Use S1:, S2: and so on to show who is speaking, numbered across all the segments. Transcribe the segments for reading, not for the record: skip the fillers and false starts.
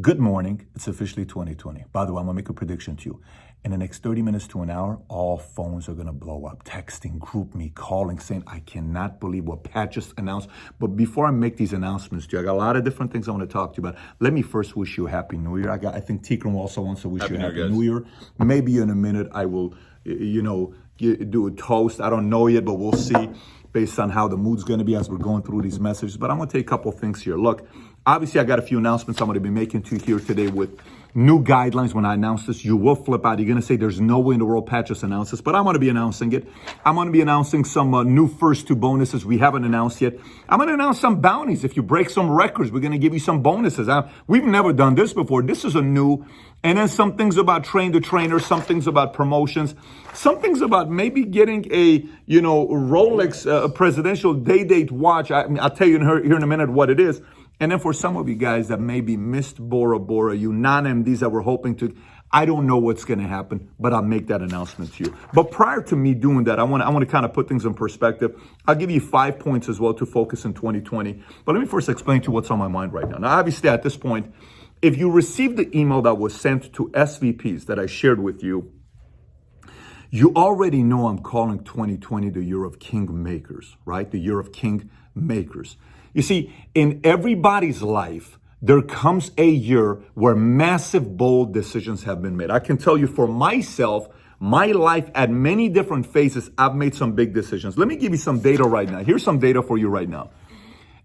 S1: Good morning. It's officially 2020. By the way, I'm going to make a prediction to you. In the next 30 minutes to an hour, all phones are going to blow up. Texting, group me, calling, saying, I cannot believe what Pat just announced. But before I make these announcements to you, I got a lot of different things I want to talk to you about. Let me first wish you a Happy New Year. I think Tikram also wants to wish you a Happy New Year. Maybe in a minute I will, do a toast. I don't know yet, but we'll see based on how the mood's going to be as we're going through these messages. But I'm going to take a couple of things here. Look, obviously, I got a few announcements I'm going to be making to you here today with new guidelines. When I announce this, you will flip out. You're going to say, there's no way in the world Pat just announced this, but I'm going to be announcing it. I'm going to be announcing some new first two bonuses we haven't announced yet. I'm going to announce some bounties. If you break some records, we're going to give you some bonuses. We've never done this before. This is a new. And then some things about train the trainer, some things about promotions, some things about maybe getting a, Rolex presidential day-date watch. I'll tell you here in a minute what it is. And then for some of you guys that maybe missed Bora Bora, you non-MDs that were hoping to, I don't know what's going to happen, but I'll make that announcement to you. But prior to me doing that, I want to kind of put things in perspective. I'll give you 5 points as well to focus in 2020. But let me first explain to you what's on my mind right now. Now, obviously, at this point, if you received the email that was sent to SVPs that I shared with you, you already know I'm calling 2020 the year of king makers, right? The year of king makers. You see, in everybody's life, there comes a year where massive, bold decisions have been made. I can tell you for myself, my life at many different phases, I've made some big decisions. Let me give you some data right now. Here's some data for you right now.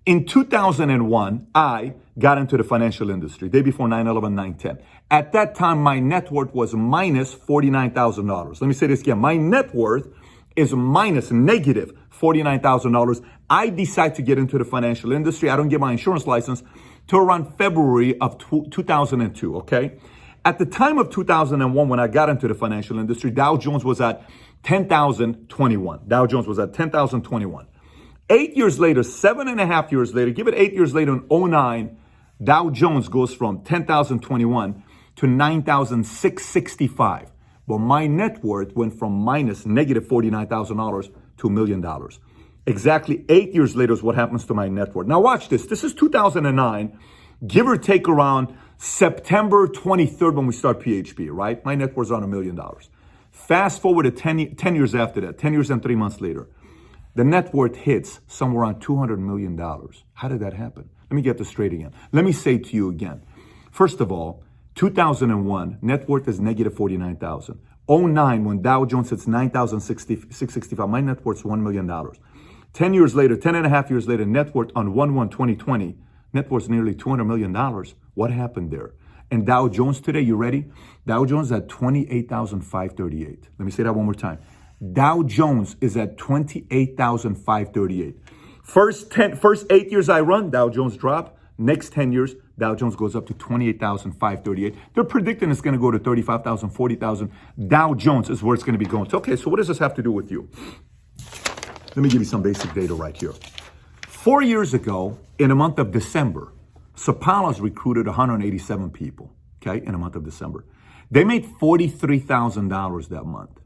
S1: In 2001, I got into the financial industry, day before 9/11, 9/10. At that time, my net worth was minus $49,000. Let me say this again. My net worth is negative $49,000. I decide to get into the financial industry. I don't get my insurance license till around February of 2002, okay? At the time of 2001, when I got into the financial industry, Dow Jones was at 10,021. Dow Jones was at 10,021. 8 years later, 7.5 years later, give it 8 years later in 2009, Dow Jones goes from 10,021 to 9,665. But my net worth went from minus negative $49,000 to $1 million. Exactly 8 years later is what happens to my net worth. Now watch this. This is 2009, give or take around September 23rd when we start PHP, right? My net worth is on $1 million. Fast forward to 10 years after that, 10 years and 3 months later. The net worth hits somewhere around $200 million. How did that happen? Let me get this straight again. Let me say to you again. First of all, 2001, net worth is negative 49,000. 2009, when Dow Jones hits 9,665, my net worth is $1 million. 10 years later, 10.5 years later, net worth on 1/1/2020, net worth is nearly $200 million. What happened there? And Dow Jones today, you ready? Dow Jones at 28,538. Let me say that one more time. Dow Jones is at 28,538. First 8 years I run, Dow Jones drop. Next 10 years, Dow Jones goes up to 28,538. They're predicting it's going to go to 35,000, 40,000. Dow Jones is where it's going to be going. So, okay, so what does this have to do with you? Let me give you some basic data right here. 4 years ago, in the month of December, Sopalas recruited 187 people, okay, in the month of December. They made $43,000 that month.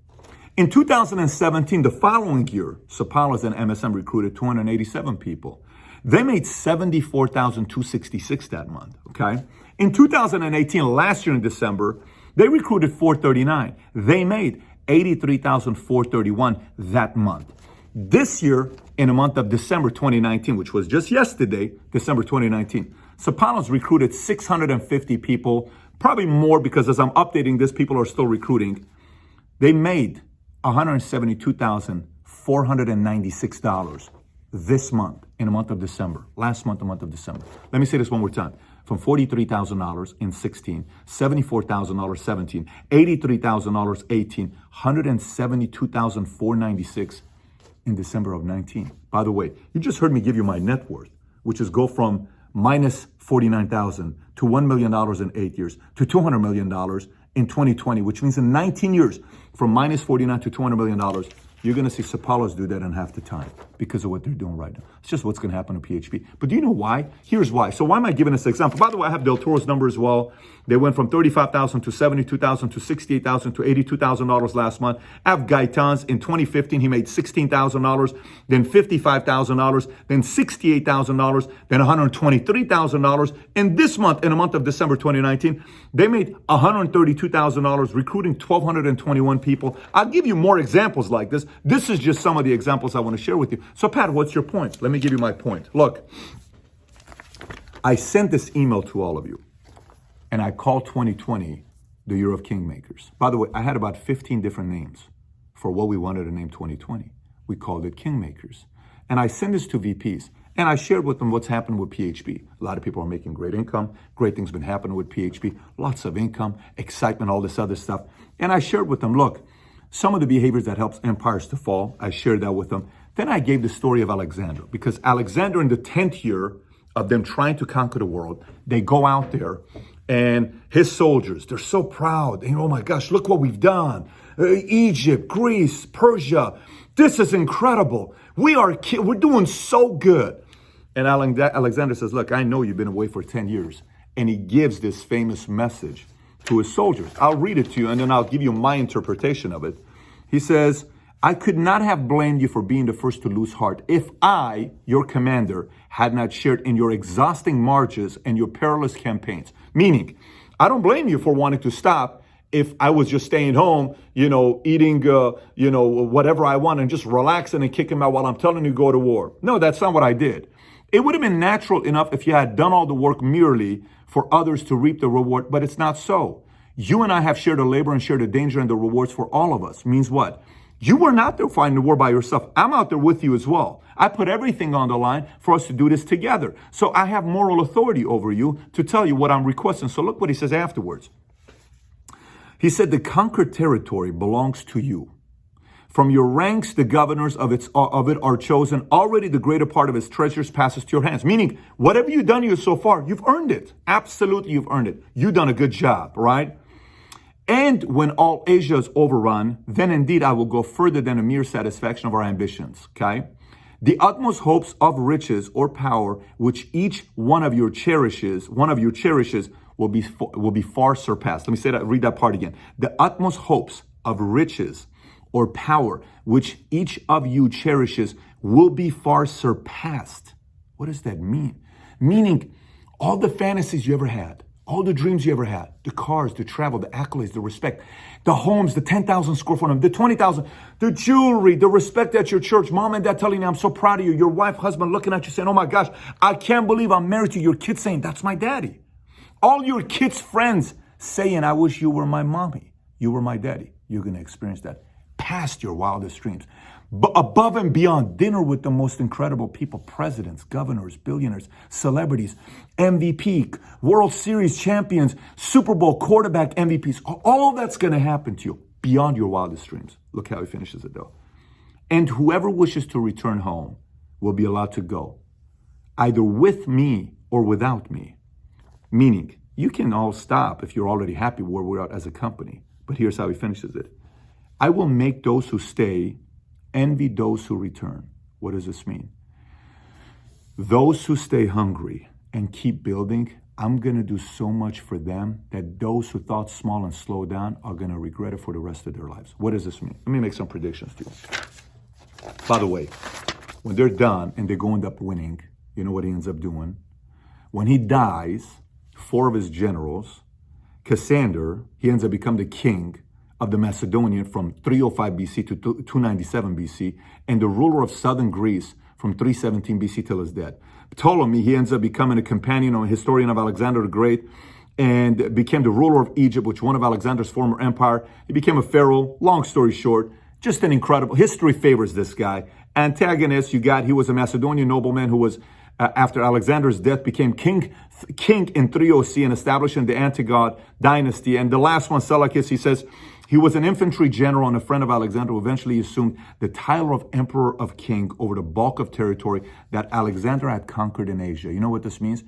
S1: In 2017, the following year, Sopalas and MSM recruited 287 people. They made $74,266 that month, okay? In 2018, last year in December, they recruited 439. They made $83,431 that month. This year, in the month of December 2019, which was just yesterday, December 2019, Sopalas recruited 650 people, probably more because as I'm updating this, people are still recruiting. They made $172,496 this month, in the month of December, last month, the month of December. Let me say this one more time. From $43,000 in 16, $74,000 17, $83,000 18, $172,496 in December of 19. By the way, you just heard me give you my net worth, which is go from minus 49,000 to $1 million in 8 years to $200 million in 2020, which means in 19 years, from minus 49 to $200 million, You're going to see Sapalos do that in half the time because of what they're doing right now. It's just what's going to happen to PHP. But do you know why? Here's why. So why am I giving this example? By the way, I have Del Toro's number as well. They went from $35,000 to $72,000 to $68,000 to $82,000 last month. I have Gaitan's in 2015. He made $16,000, then $55,000, then $68,000, then $123,000. And this month, in the month of December 2019, they made $132,000, recruiting 1,221 people. I'll give you more examples like this. This is just some of the examples I want to share with you. So, Pat, what's your point? Let me give you my point. Look, I sent this email to all of you, and I called 2020 the year of Kingmakers. By the way, I had about 15 different names for what we wanted to name 2020. We called it Kingmakers. And I sent this to VPs, and I shared with them what's happened with PHP. A lot of people are making great income. Great things been happening with PHP. Lots of income, excitement, all this other stuff. And I shared with them, look, some of the behaviors that helps empires to fall, I shared that with them. Then I gave the story of Alexander, because Alexander, in the 10th year of them trying to conquer the world, they go out there, and his soldiers, they're so proud. Oh my gosh, look what we've done. Egypt, Greece, Persia, this is incredible. We're doing so good. And Alexander says, look, I know you've been away for 10 years. And he gives this famous message to his soldiers. I'll read it to you, and then I'll give you my interpretation of it. He says, I could not have blamed you for being the first to lose heart if I, your commander, had not shared in your exhausting marches and your perilous campaigns. Meaning, I don't blame you for wanting to stop if I was just staying home, eating, whatever I want and just relaxing and kicking out while I'm telling you to go to war. No, that's not what I did. It would have been natural enough if you had done all the work merely for others to reap the reward, but it's not so. You and I have shared the labor and shared the danger and the rewards for all of us. Means what? You were not there fighting the war by yourself. I'm out there with you as well. I put everything on the line for us to do this together. So I have moral authority over you to tell you what I'm requesting. So look what he says afterwards. He said, the conquered territory belongs to you. From your ranks, the governors of it are chosen. Already the greater part of its treasures passes to your hands. Meaning, whatever you've done here so far, you've earned it. Absolutely, you've earned it. You've done a good job, right? And when all Asia is overrun, then indeed I will go further than a mere satisfaction of our ambitions, okay? The utmost hopes of riches or power, which each one of you cherishes, will be far surpassed. Let me say that, read that part again. The utmost hopes of riches or power, which each of you cherishes, will be far surpassed. What does that mean? Meaning, all the fantasies you ever had, all the dreams you ever had, the cars, the travel, the accolades, the respect, the homes, the 10,000 square foot, the 20,000, the jewelry, the respect at your church, mom and dad telling you, I'm so proud of you, your wife, husband looking at you saying, oh my gosh, I can't believe I'm married to you, your kids saying, that's my daddy. All your kids' friends saying, I wish you were my mommy, you were my daddy. You're going to experience that past your wildest dreams. But above and beyond, dinner with the most incredible people, presidents, governors, billionaires, celebrities, MVP, World Series champions, Super Bowl quarterback MVPs. All that's going to happen to you beyond your wildest dreams. Look how he finishes it though. And whoever wishes to return home will be allowed to go, either with me or without me. Meaning, you can all stop if you're already happy where we're at as a company. But here's how he finishes it. I will make those who stay envy those who return. What does this mean? Those who stay hungry and keep building, I'm going to do so much for them that those who thought small and slow down are going to regret it for the rest of their lives. What does this mean? Let me make some predictions to you. By the way, when they're done and they go end up winning, you know what he ends up doing? When he dies, 4 of his generals, Cassander, he ends up becoming the king of the Macedonian from 305 BC to 297 BC, and the ruler of southern Greece from 317 BC till his death. Ptolemy, he ends up becoming a companion or historian of Alexander the Great, and became the ruler of Egypt, which one of Alexander's former empire. He became a pharaoh. Long story short, just an incredible, history favors this guy. Antigonus, he was a Macedonian nobleman who was, after Alexander's death, became king in 306 and establishing the anti-god dynasty. And the last one, Seleucus, he says, he was an infantry general and a friend of Alexander who eventually assumed the title of emperor of king over the bulk of territory that Alexander had conquered in Asia. You know what this means?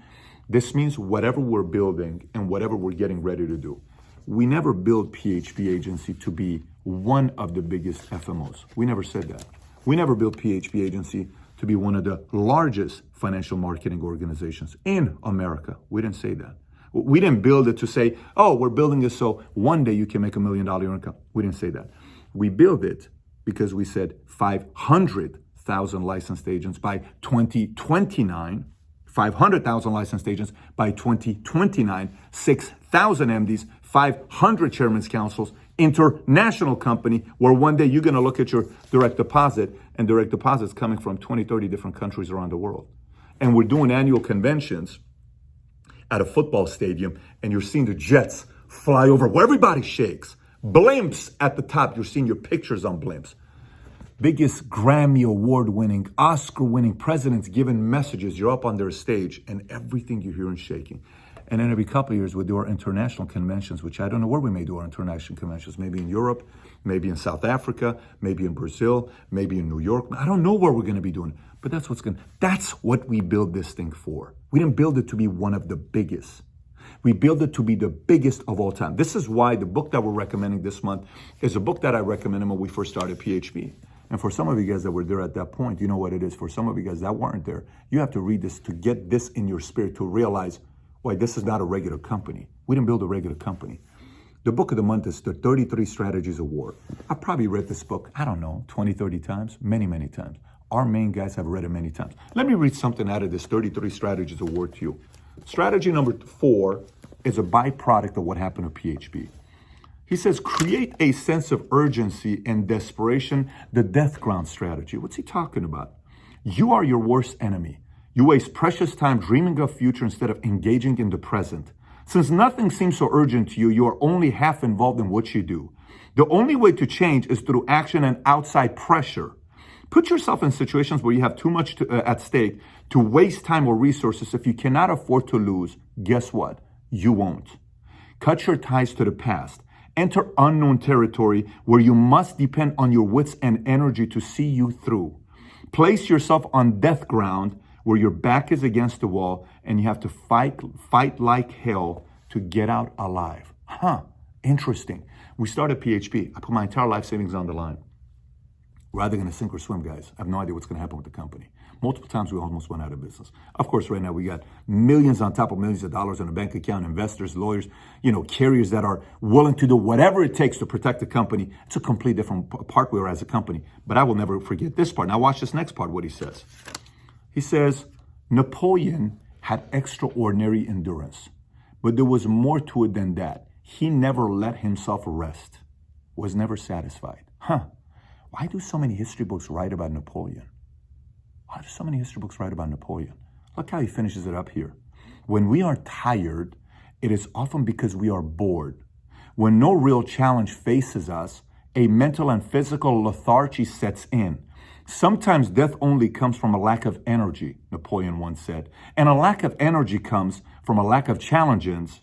S1: This means whatever we're building and whatever we're getting ready to do. We never build PHP Agency to be one of the biggest FMOs. We never said that. We never built PHP Agency to be one of the largest financial marketing organizations in America. We didn't say that. We didn't build it to say, oh, we're building this so one day you can make $1 million income. We didn't say that. We built it because we said 500,000 licensed agents by 2029, 500,000 licensed agents by 2029, 6,000 MDs, 500 chairman's councils, international company where one day you're going to look at your direct deposit and direct deposits coming from 20, 30 different countries around the world. And we're doing annual conventions at a football stadium, and you're seeing the jets fly over where everybody shakes. Blimps at the top. You're seeing your pictures on blimps. Biggest Grammy award-winning, Oscar-winning presidents giving messages. You're up on their stage, and everything you're hearing shaking. And then every couple of years, we do our international conventions, which I don't know where we may do our international conventions. Maybe in Europe, maybe in South Africa, maybe in Brazil, maybe in New York. I don't know where we're going to be doing it, but that's what we build this thing for. We didn't build it to be one of the biggest. We build it to be the biggest of all time. This is why the book that we're recommending this month is a book that I recommended when we first started PHP. And for some of you guys that were there at that point, you know what it is. For some of you guys that weren't there, you have to read this to get this in your spirit, to realize why this is not a regular company. We didn't build a regular company. The book of the month is The 33 Strategies of War. I've probably read this book, I don't know, 20, 30 times, many, many times. Our main guys have read it many times. Let me read something out of this 33 Strategies of War to you. Strategy number 4 is a byproduct of what happened to PHP. He says, create a sense of urgency and desperation, the death ground strategy. What's he talking about? You are your worst enemy. You waste precious time dreaming of future instead of engaging in the present. Since nothing seems so urgent to you, you are only half involved in what you do. The only way to change is through action and outside pressure. Put yourself in situations where you have too much at stake to waste time or resources. If you cannot afford to lose, guess what? You won't. Cut your ties to the past. Enter unknown territory where you must depend on your wits and energy to see you through. Place yourself on death ground where your back is against the wall and you have to fight like hell to get out alive. Interesting. We started PHP. I put my entire life savings on the line. We're either going to sink or swim, guys. I have no idea what's going to happen with the company. Multiple times we almost went out of business. Of course, right now we got millions on top of millions of dollars in a bank account, investors, lawyers, carriers that are willing to do whatever it takes to protect the company. It's a completely different part we are as a company. But I will never forget this part. Now watch this next part, what he says. He says, Napoleon had extraordinary endurance, but there was more to it than that. He never let himself rest, was never satisfied. Why do so many history books write about Napoleon? Why do so many history books write about Napoleon? Look how he finishes it up here. When we are tired, it is often because we are bored. When no real challenge faces us, a mental and physical lethargy sets in. Sometimes death only comes from a lack of energy, Napoleon once said. And a lack of energy comes from a lack of challenges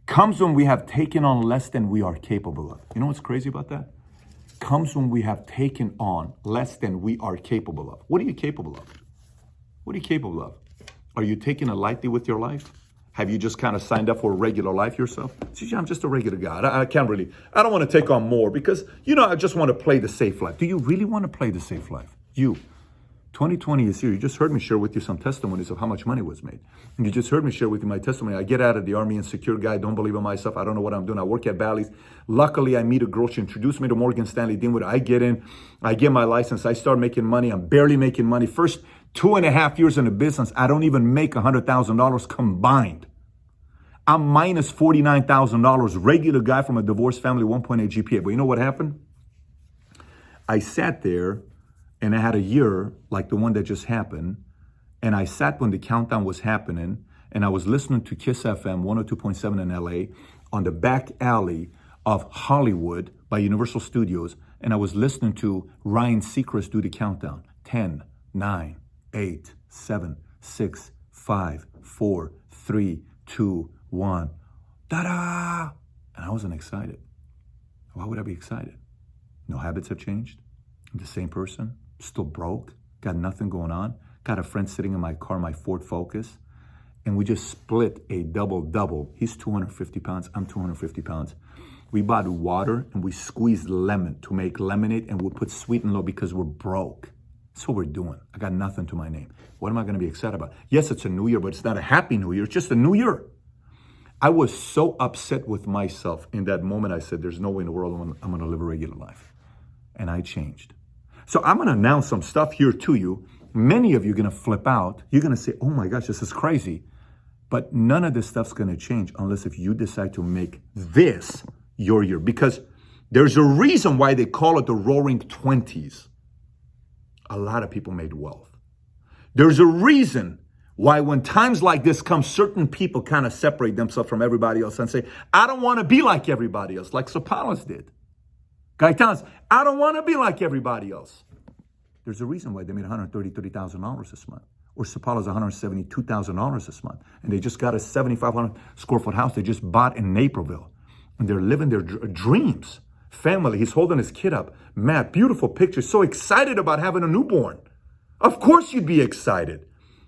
S1: comes when we have taken on less than we are capable of. You know what's crazy about that? Comes when we have taken on less than we are capable of. What are you capable of? What are you capable of? Are you taking it lightly with your life? Have you just kind of signed up for a regular life yourself? See, I'm just a regular guy. I don't want to take on more because, I just want to play the safe life. Do you really want to play the safe life? 2020 is here. You just heard me share with you some testimonies of how much money was made. And you just heard me share with you my testimony. I get out of the Army and secure guy. Don't believe in myself. I don't know what I'm doing. I work at Bally's. Luckily, I meet a girl. She introduced me to Morgan Stanley Deanwood. I get in. I get my license. I start making money. I'm barely making money. First 2.5 years in the business, I don't even make $100,000 combined. I'm minus $49,000. Regular guy from a divorced family, 1.8 GPA. But you know what happened? I sat there. And I had a year like the one that just happened. And I sat when the countdown was happening. And I was listening to Kiss FM 102.7 in LA on the back alley of Hollywood by Universal Studios. And I was listening to Ryan Seacrest do the countdown. 10, 9, 8, 7, 6, 5, 4, 3, 2, 1. Ta-da! And I wasn't excited. Why would I be excited? No habits have changed. I'm the same person. Still broke, got nothing going on, got a friend sitting in my car, my Ford Focus, and we just split a double-double. He's 250 pounds, I'm 250 pounds. We bought water and we squeezed lemon to make lemonade, and we put sweet and low because we're broke. That's what we're doing. I got nothing to my name. What am I going to be excited about? Yes, it's a new year, but it's not a happy new year. It's just a new year. I was so upset with myself in that moment. I said, there's no way in the world I'm going to live a regular life. And I changed. So I'm going to announce some stuff here to you. Many of you are going to flip out. You're going to say, oh my gosh, this is crazy. But none of this stuff's going to change unless if you decide to make this your year. Because there's a reason why they call it the Roaring 20s. A lot of people made wealth. There's a reason why when times like this come, certain people kind of separate themselves from everybody else and say, I don't want to be like everybody else, like Sopalas did. Gaitans, I don't want to be like everybody else. There's a reason why they made $130,000 this month. Or Sopalas $172,000 this month. And they just got a 7,500 square foot house they just bought in Naperville. And they're living their dreams. Family, he's holding his kid up. Matt, beautiful picture. So excited about having a newborn. Of course you'd be excited.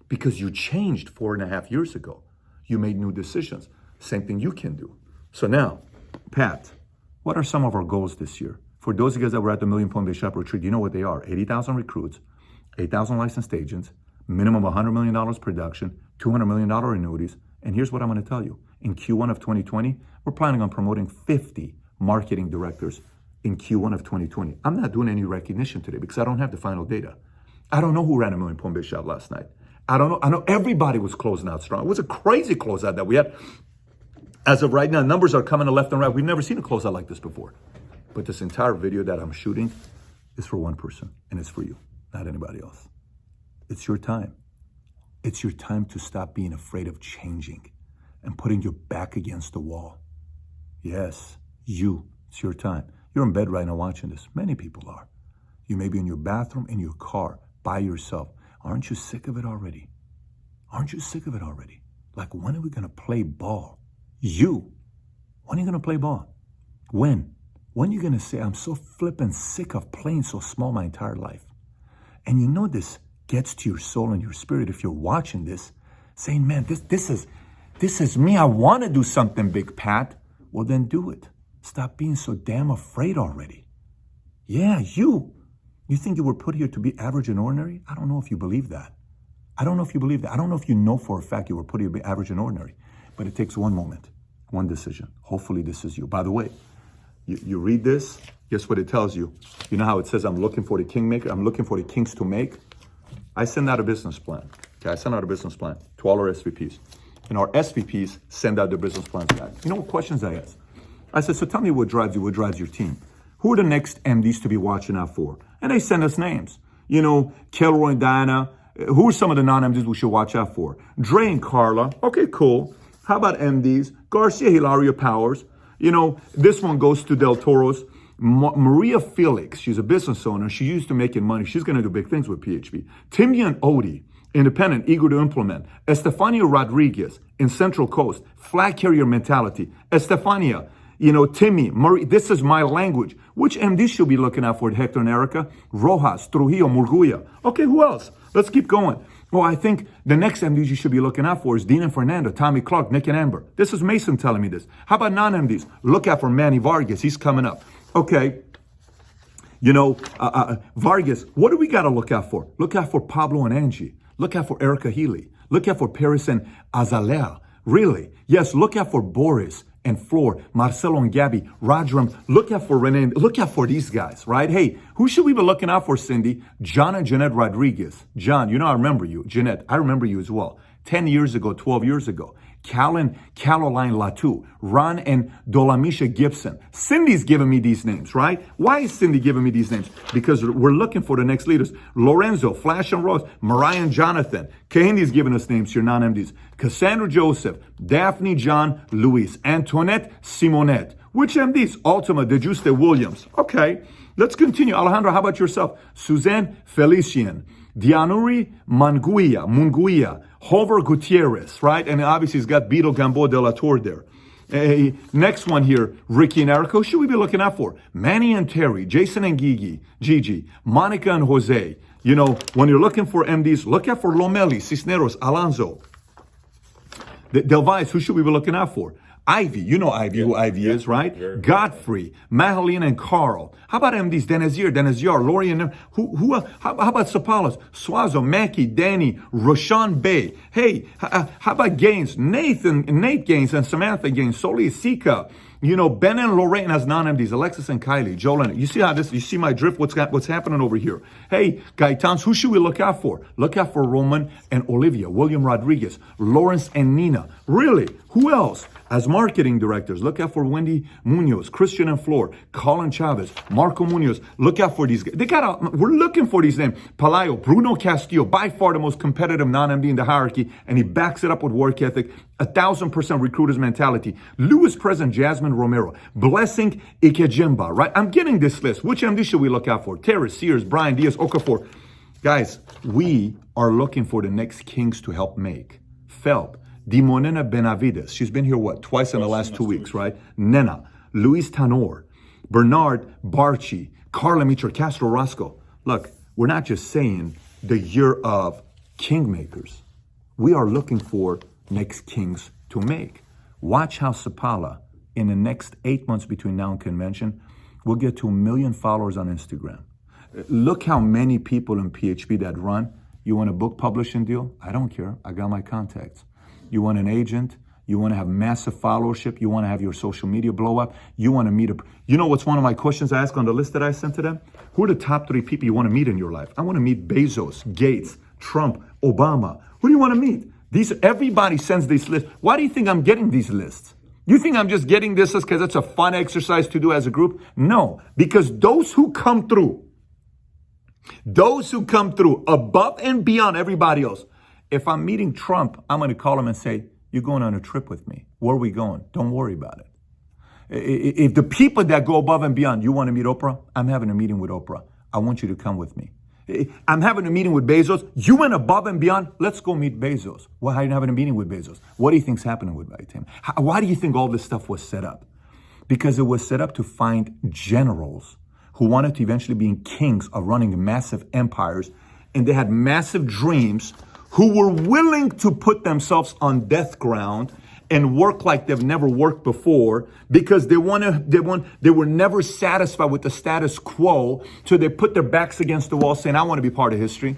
S1: Because you changed 4.5 years ago. You made new decisions. Same thing you can do. So now, Pat, what are some of our goals this year? For those of you guys that were at the Million Point Bishop Retreat, you know what they are. 80,000 recruits, 8,000 licensed agents, minimum $100 million production, $200 million annuities. And here's what I'm going to tell you. In Q1 of 2020, we're planning on promoting 50 marketing directors in Q1 of 2020. I'm not doing any recognition today because I don't have the final data. I don't know who ran a Million Point Bishop last night. I don't know. I know everybody was closing out strong. It was a crazy closeout that we had. As of right now, numbers are coming to left and right. We've never seen a closeout like this before. But this entire video that I'm shooting is for one person, and it's for you, not anybody else. It's your time. It's your time to stop being afraid of changing and putting your back against the wall. Yes, you. It's your time. You're in bed right now watching this. Many people are. You may be in your bathroom, in your car, by yourself. Aren't you sick of it already? Aren't you sick of it already? Like, when are we going to play ball? You. When are you going to play ball? When? When are you going to say, I'm so flippin' sick of playing so small my entire life? And you know this gets to your soul and your spirit if you're watching this, saying, man, this is me. I want to do something big, Pat. Well, then do it. Stop being so damn afraid already. Yeah, you. You think you were put here to be average and ordinary? I don't know if you believe that. I don't know if you believe that. I don't know if you know for a fact you were put here to be average and ordinary. But it takes one moment, one decision. Hopefully this is you. By the way, you read this, guess what it tells you? You know how it says I'm looking for the kingmaker? I'm looking for the kings to make. I send out a business plan. Okay, I send out a business plan to all our SVPs. And our SVPs send out their business plans back. You know what questions I ask? I said, so tell me what drives you, what drives your team? Who are the next MDs to be watching out for? And they send us names. You know, Kelroy and Diana. Who are some of the non-MDs we should watch out for? Dre and Carla. Okay, cool. How about MDs? Garcia, Hilaria Powers. You know, this one goes to Del Toro's. Maria Felix, she's a business owner. She used to making money. She's going to do big things with PHP. Timian Odie, independent, eager to implement. Estefania Rodriguez in Central Coast, flag carrier mentality. Estefania, you know, Timmy, Marie, this is my language. Which MD should be looking out for? Hector and Erica? Rojas, Trujillo, Murguia. Okay, who else? Let's keep going. Well, I think the next MDs you should be looking out for is Dean and Fernando, Tommy Clark, Nick and Amber. This is Mason telling me this. How about non-MDs? Look out for Manny Vargas. He's coming up. Okay. You know, Vargas, what do we got to look out for? Look out for Pablo and Angie. Look out for Erica Healy. Look out for Paris and Azalea. Really? Yes, look out for Boris and Flor, Marcelo and Gabby, Rajram. Look out for Renee. Look out for these guys, right? Hey, who should we be looking out for, Cindy? John and Jeanette Rodriguez. John, you know I remember you. Jeanette, I remember you as well. 10 years ago, 12 years ago. Cal and Caroline Latu, Ron and Dolamisha Gibson. Cindy's giving me these names, right? Why is Cindy giving me these names? Because we're looking for the next leaders. Lorenzo, Flash and Rose, Mariah and Jonathan. Kahindi's giving us names here, non-MDs. Cassandra Joseph, Daphne John Luis, Antoinette Simonette. Which MDs? Ultima de Juste Williams. Okay, let's continue. Alejandro, how about yourself? Suzanne Felician, Dianuri Munguia, Hover Gutierrez, right? And obviously he's got Beto Gamboa de la Torre there. Next one here, Ricky and Erica. Who should we be looking out for? Manny and Terry, Jason and Gigi, Monica and Jose. You know, when you're looking for MDs, look out for Lomeli, Cisneros, Alonso. Del Valle, who should we be looking out for? Ivy, you know Ivy, who Ivy is, right? Godfrey, Mahalina and Carl. How about MDs? Denazir, Lorian, how about Sapalas? Suazo, Mackey, Danny, Rashawn Bay. Hey, how about Gaines? Nate Gaines and Samantha Gaines, Soli Sika. You know, Ben and Lorraine as non-MDs, Alexis and Kylie, Jolene. You see my drift, what's happening over here. Hey, Gaitans, who should we look out for? Look out for Roman and Olivia, William Rodriguez, Lawrence and Nina. Really, who else? As marketing directors, look out for Wendy Munoz, Christian and Flor, Colin Chavez, Marco Munoz. Look out for these guys. We're looking for these names. Palayo, Bruno Castillo, by far the most competitive non-MD in the hierarchy, and he backs it up with work ethic, 1,000% recruiter's mentality. Lewis Present, Jasmine Romero, Blessing Ikejimba, right? I'm getting this list. Which MD should we look out for? Terrace, Sears, Brian Diaz, Okafor. Guys, we are looking for the next kings to help make. Phelps, Dimonena Benavides. She's been here, twice in the last 2 weeks, right? Nena, Luis Tanor, Bernard Barchi, Carla Mitre, Castro Roscoe. Look, we're not just saying the year of kingmakers. We are looking for next kings to make. Watch how Sapala, in the next 8 months between now and convention, will get to 1 million followers on Instagram. Look how many people in PHP that run. You want a book publishing deal? I don't care. I got my contacts. You want an agent? You want to have massive followership? You want to have your social media blow up? You want to meet You know what's one of my questions I ask on the list that I sent to them? Who are the top 3 people you want to meet in your life? I want to meet Bezos, Gates, Trump, Obama. Who do you want to meet? Everybody sends these lists. Why do you think I'm getting these lists? You think I'm just getting this because it's a fun exercise to do as a group? No, because those who come through above and beyond everybody else. If I'm meeting Trump, I'm going to call him and say, you're going on a trip with me. Where are we going? Don't worry about it. If the people that go above and beyond, you want to meet Oprah? I'm having a meeting with Oprah. I want you to come with me. I'm having a meeting with Bezos. You went above and beyond. Let's go meet Bezos. Why are you having a meeting with Bezos? What do you think's happening with Vitamin? Why do you think all this stuff was set up? Because it was set up to find generals who wanted to eventually be kings of running massive empires, and they had massive dreams, who were willing to put themselves on death ground and work like they've never worked before, because they were never satisfied with the status quo. So they put their backs against the wall saying, I want to be part of history.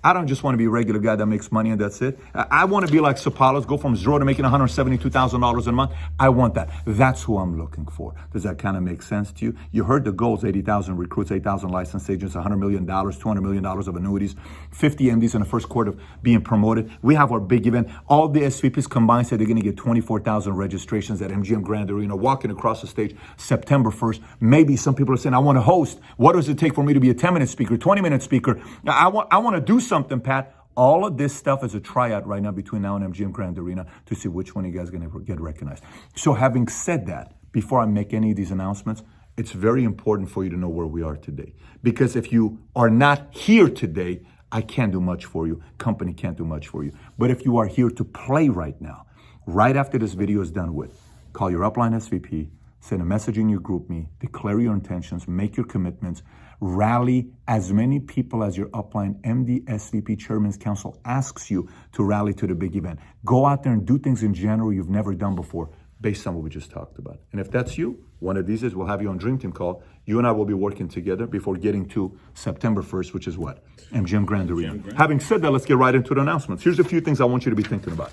S1: I don't just want to be a regular guy that makes money and that's it. I want to be like Sopalos, go from zero to making $172,000 a month. I want that. That's who I'm looking for. Does that kind of make sense to you? You heard the goals: 80,000 recruits, 8,000 licensed agents, $100 million, $200 million of annuities, 50 MDs in the first quarter of being promoted. We have our big event. All the SVPs combined said they're going to get 24,000 registrations at MGM Grand Arena, walking across the stage September 1st. Maybe some people are saying, I want to host. What does it take for me to be a 10-minute speaker, 20-minute speaker? I want to do something, Pat. All of this stuff is a tryout right now between now and MGM Grand Arena to see which one of you guys are going to get recognized. So having said that, before I make any of these announcements, it's very important for you to know where we are today. Because if you are not here today, I can't do much for you. Company can't do much for you. But if you are here to play right now, right after this video is done with, call your upline SVP, send a message in your group me, declare your intentions, make your commitments, rally as many people as your upline MD SVP Chairman's Council asks you to rally to the big event. Go out there and do things in January you've never done before based on what we just talked about. And if that's you, one of these is we'll have you on Dream Team call. You and I will be working together before getting to September 1st, which is what? MGM Grand Arena. Having said that, let's get right into the announcements. Here's a few things I want you to be thinking about.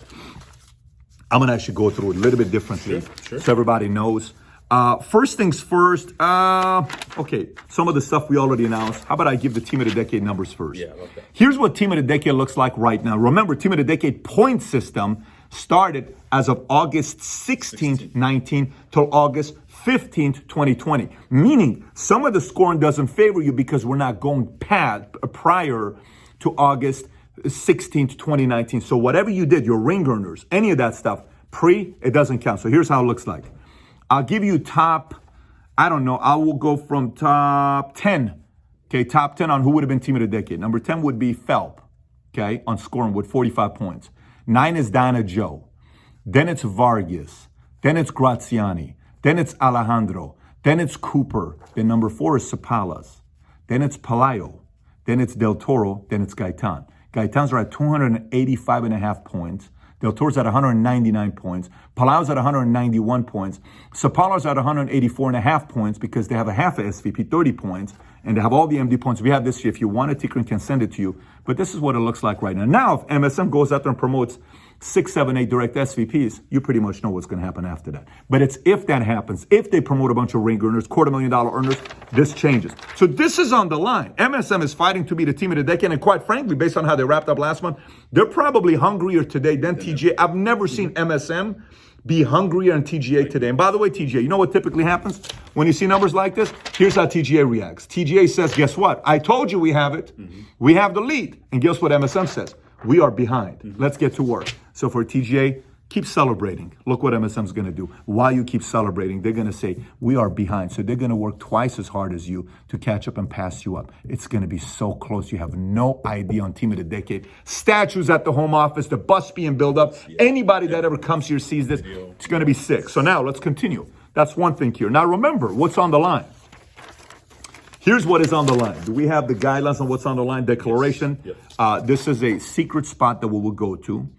S1: I'm going to actually go through it a little bit differently so everybody knows. First things first, okay, some of the stuff we already announced. How about I give the Team of the Decade numbers first?
S2: Yeah, okay.
S1: Here's what Team of the Decade looks like right now. Remember, Team of the Decade point system started as of August 16th, 19 till August 15th, 2020. Meaning, some of the scoring doesn't favor you because we're not going prior to August 16th, 2019. So whatever you did, your ring earners, any of that stuff, it doesn't count. So here's how it looks like. I'll give you top, I will go from top 10. Okay, top 10 on who would have been Team of the Decade. Number 10 would be Phelps, okay, on scoring with 45 points. 9 is Dana Joe. Then it's Vargas. Then it's Graziani. Then it's Alejandro. Then it's Cooper. Then number 4 is Sapalas. Then it's Palayo. Then it's Del Toro. Then it's Gaitan. Gaitans are at 285.5 points. Del Toro's at 199 points. Palau's at 191 points. Sapalo's at 184.5 points because they have a half a SVP, 30 points, and they have all the MD points. We have this here. If you want a ticker, and can send it to you. But this is what it looks like right now. Now, if MSM goes out there and promotes 6, 7, 8 direct SVPs, you pretty much know what's going to happen after that. But it's if that happens, if they promote a bunch of ring earners, $250,000 earners, this changes. So this is on the line. MSM is fighting to be the team of the decade. And quite frankly, based on how they wrapped up last month, they're probably hungrier today than TGA. I've never seen MSM be hungrier than TGA today. And by the way, TGA, you know what typically happens when you see numbers like this? Here's how TGA reacts. TGA says, guess what? I told you we have it. We have the lead. And guess what MSM says? We are behind. Let's get to work. So for TGA, keep celebrating. Look what MSM's going to do. While you keep celebrating, they're going to say, we are behind. So they're going to work twice as hard as you to catch up and pass you up. It's going to be so close. You have no idea on Team of the Decade. Statues at the home office, the bus being built up. Anybody that ever comes here sees this. It's going to be sick. So now let's continue. That's one thing here. Now remember, what's on the line? Here's what is on the line. Do we have the guidelines on what's on the line? Declaration. Yes. This is a secret spot that we will go to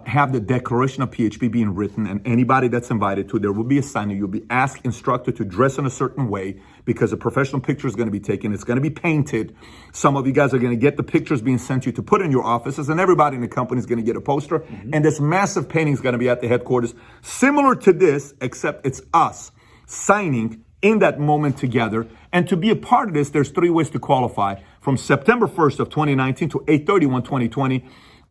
S1: have the declaration of PHP being written, and anybody that's invited to, there will be a signing. You'll be asked, instructed to dress in a certain way because a professional picture is going to be taken. It's going to be painted. Some of you guys are going to get the pictures being sent you to put in your offices, and everybody in the company is going to get a poster. And this massive painting is going to be at the headquarters, similar to this, except it's us signing in that moment together. And to be a part of this, there's 3 ways to qualify. From September 1st of 2019 to 8/31/2020,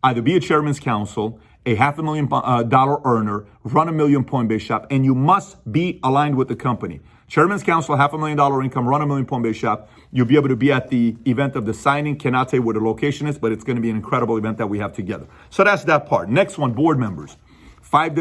S1: either be a chairman's counsel, a $500,000 earner, run a $1 million point-based shop, and you must be aligned with the company. Chairman's counsel, $500,000 income, run a $1 million point-based shop. You'll be able to be at the event of the signing. Cannot tell you where the location is, but it's going to be an incredible event that we have together. So that's that part. Next one, board members. 5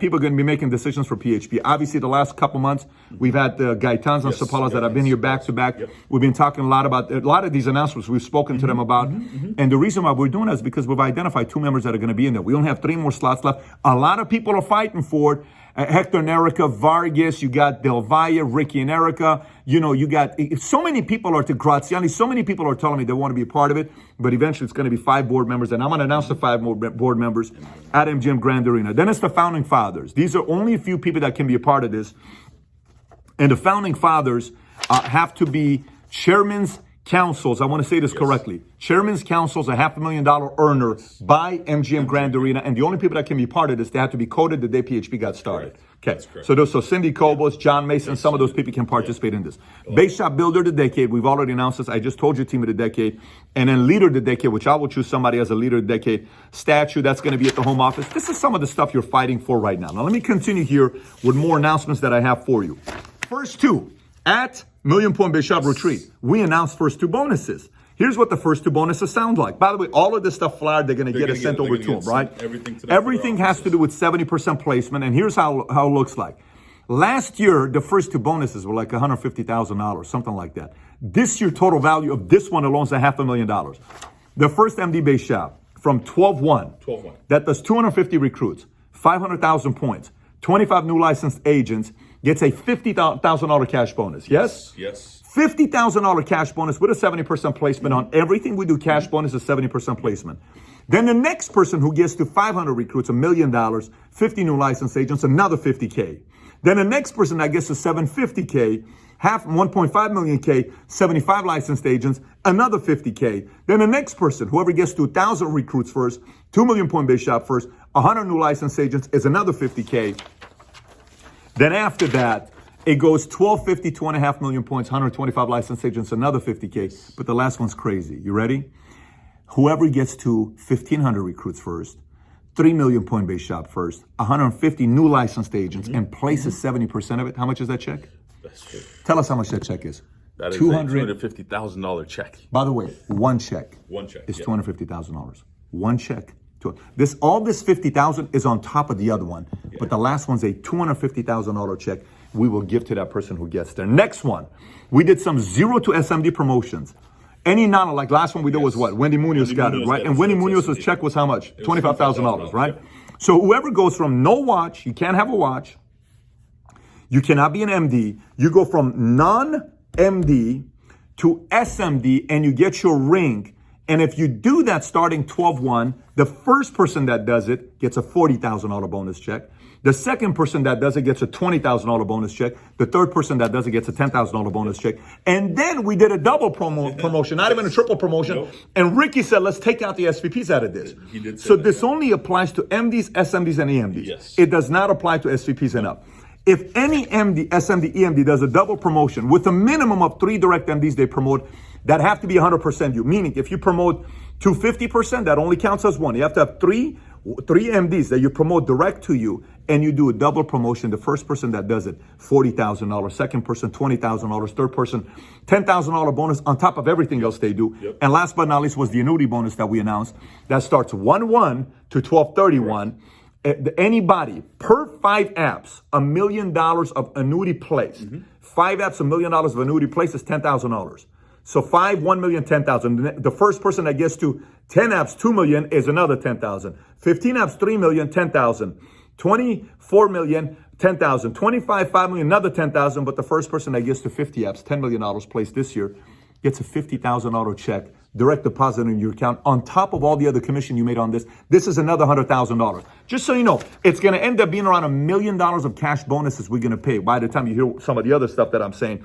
S1: people are going to be making decisions for PHP. Obviously, the last couple months, we've had Gaitans and Sapalas that have been here back to back. We've been talking a lot about a lot of these announcements. We've spoken to them about. And the reason why we're doing that is because we've identified 2 members that are going to be in there. We only have 3 more slots left. A lot of people are fighting for it. Hector and Erica, Vargas, you got Del Valle, Ricky and Erica. You know, you got so many people are to Graziani. So many people are telling me they want to be a part of it. But eventually it's going to be 5 board members. And I'm going to announce the 5 more board members at MGM Grand Arena. Then it's the founding fathers. These are only a few people that can be a part of this. And the founding fathers have to be chairman's councils. I want to say this correctly. Chairman's councils, a $500,000 earner by MGM Grand Arena. And the only people that can be part of this, they have to be coded the day PHP got started. Okay, so Cindy Cobos, John Mason, some of those people can participate in this. Base Shop Builder of the Decade, we've already announced this. I just told you Team of the Decade. And then Leader of the Decade, which I will choose somebody as a Leader of the Decade. Statue, that's going to be at the home office. This is some of the stuff you're fighting for right now. Now let me continue here with more announcements that I have for you. First 2, at Million Point Base Shop Retreat, we announced first 2 bonuses. Here's what the first 2 bonuses sound like. By the way, all of this stuff flyer, they're going to get it sent over to them, right? Everything has to do with 70% placement, and here's how it looks like. Last year, the first 2 bonuses were like $150,000, something like that. This year, total value of this one alone is $500,000. The first MD Base Shop from 12/1, that does 250 recruits, 500,000 points, 25 new licensed agents, gets a $50,000 cash bonus. Yes?
S2: Yes.
S1: $50,000 cash bonus with a 70% placement on everything we do. Cash bonus is 70% placement. Then the next person who gets to 500 recruits, $1 million, 50 new licensed agents, another $50K. Then the next person that gets to 750K, 1.5 million K, 75 licensed agents, another 50K. Then the next person, whoever gets to 1,000 recruits first, 2 million point base shop first, 100 new licensed agents is another 50K. Then after that, it goes 1250, 2.5 million points, 125 licensed agents, another 50K. But the last one's crazy. You ready? Whoever gets to 1,500 recruits first, 3 million point base shop first, 150 new licensed agents, and places 70% of it. How much is that check?
S2: That's true.
S1: Tell us how much that check is.
S2: That is a $250,000 check.
S1: By the way, one check is $250,000. One check. All this $50,000 is on top of the other one, but the last one's a $250,000 check we will give to that person who gets there. Next one, we did some 0 to SMD promotions. Any nano, like last one we did was what? Wendy Munoz got it, right? And Wendy Munoz's check was how much? $25,000, right? So whoever goes from no watch, you can't have a watch, you cannot be an MD, you go from non-MD to SMD and you get your ring And if you do that starting 12/1, the first person that does it gets a $40,000 bonus check. The second person that does it gets a $20,000 bonus check. The third person that does it gets a $10,000 bonus check. And then we did a double promotion, not even a triple promotion.
S2: Nope.
S1: And Ricky said, let's take out the SVPs out of this.
S2: He did say
S1: so
S2: that,
S1: this only applies to MDs, SMDs, and EMDs.
S2: Yes.
S1: It does not apply to SVPs and up. If any MD, SMD, EMD does a double promotion with a minimum of 3 direct MDs they promote, that have to be 100% you. Meaning, if you promote to 50%, that only counts as one. You have to have three MDs that you promote direct to you, and you do a double promotion. The first person that does it, $40,000. Second person, $20,000. Third person, $10,000 bonus on top of everything else they do.
S2: Yep.
S1: And last but not least was the annuity bonus that we announced. That starts 1/1 to 12/31. Anybody per 5 apps, $1 million of annuity placed. 5 apps, $1 million of annuity placed is $10,000. So 5, 1 million, 10,000. The first person that gets to 10 apps, 2 million is another 10,000. 15 apps, 3 million, 10,000. 24 million, 10,000. 25, 5 million, another 10,000. But the first person that gets to 50 apps, $10 million placed this year, gets a $50,000 check, direct deposit in your account on top of all the other commission you made on this. This is another $100,000. Just so you know, it's going to end up being around $1 million of cash bonuses we're going to pay. By the time you hear some of the other stuff that I'm saying,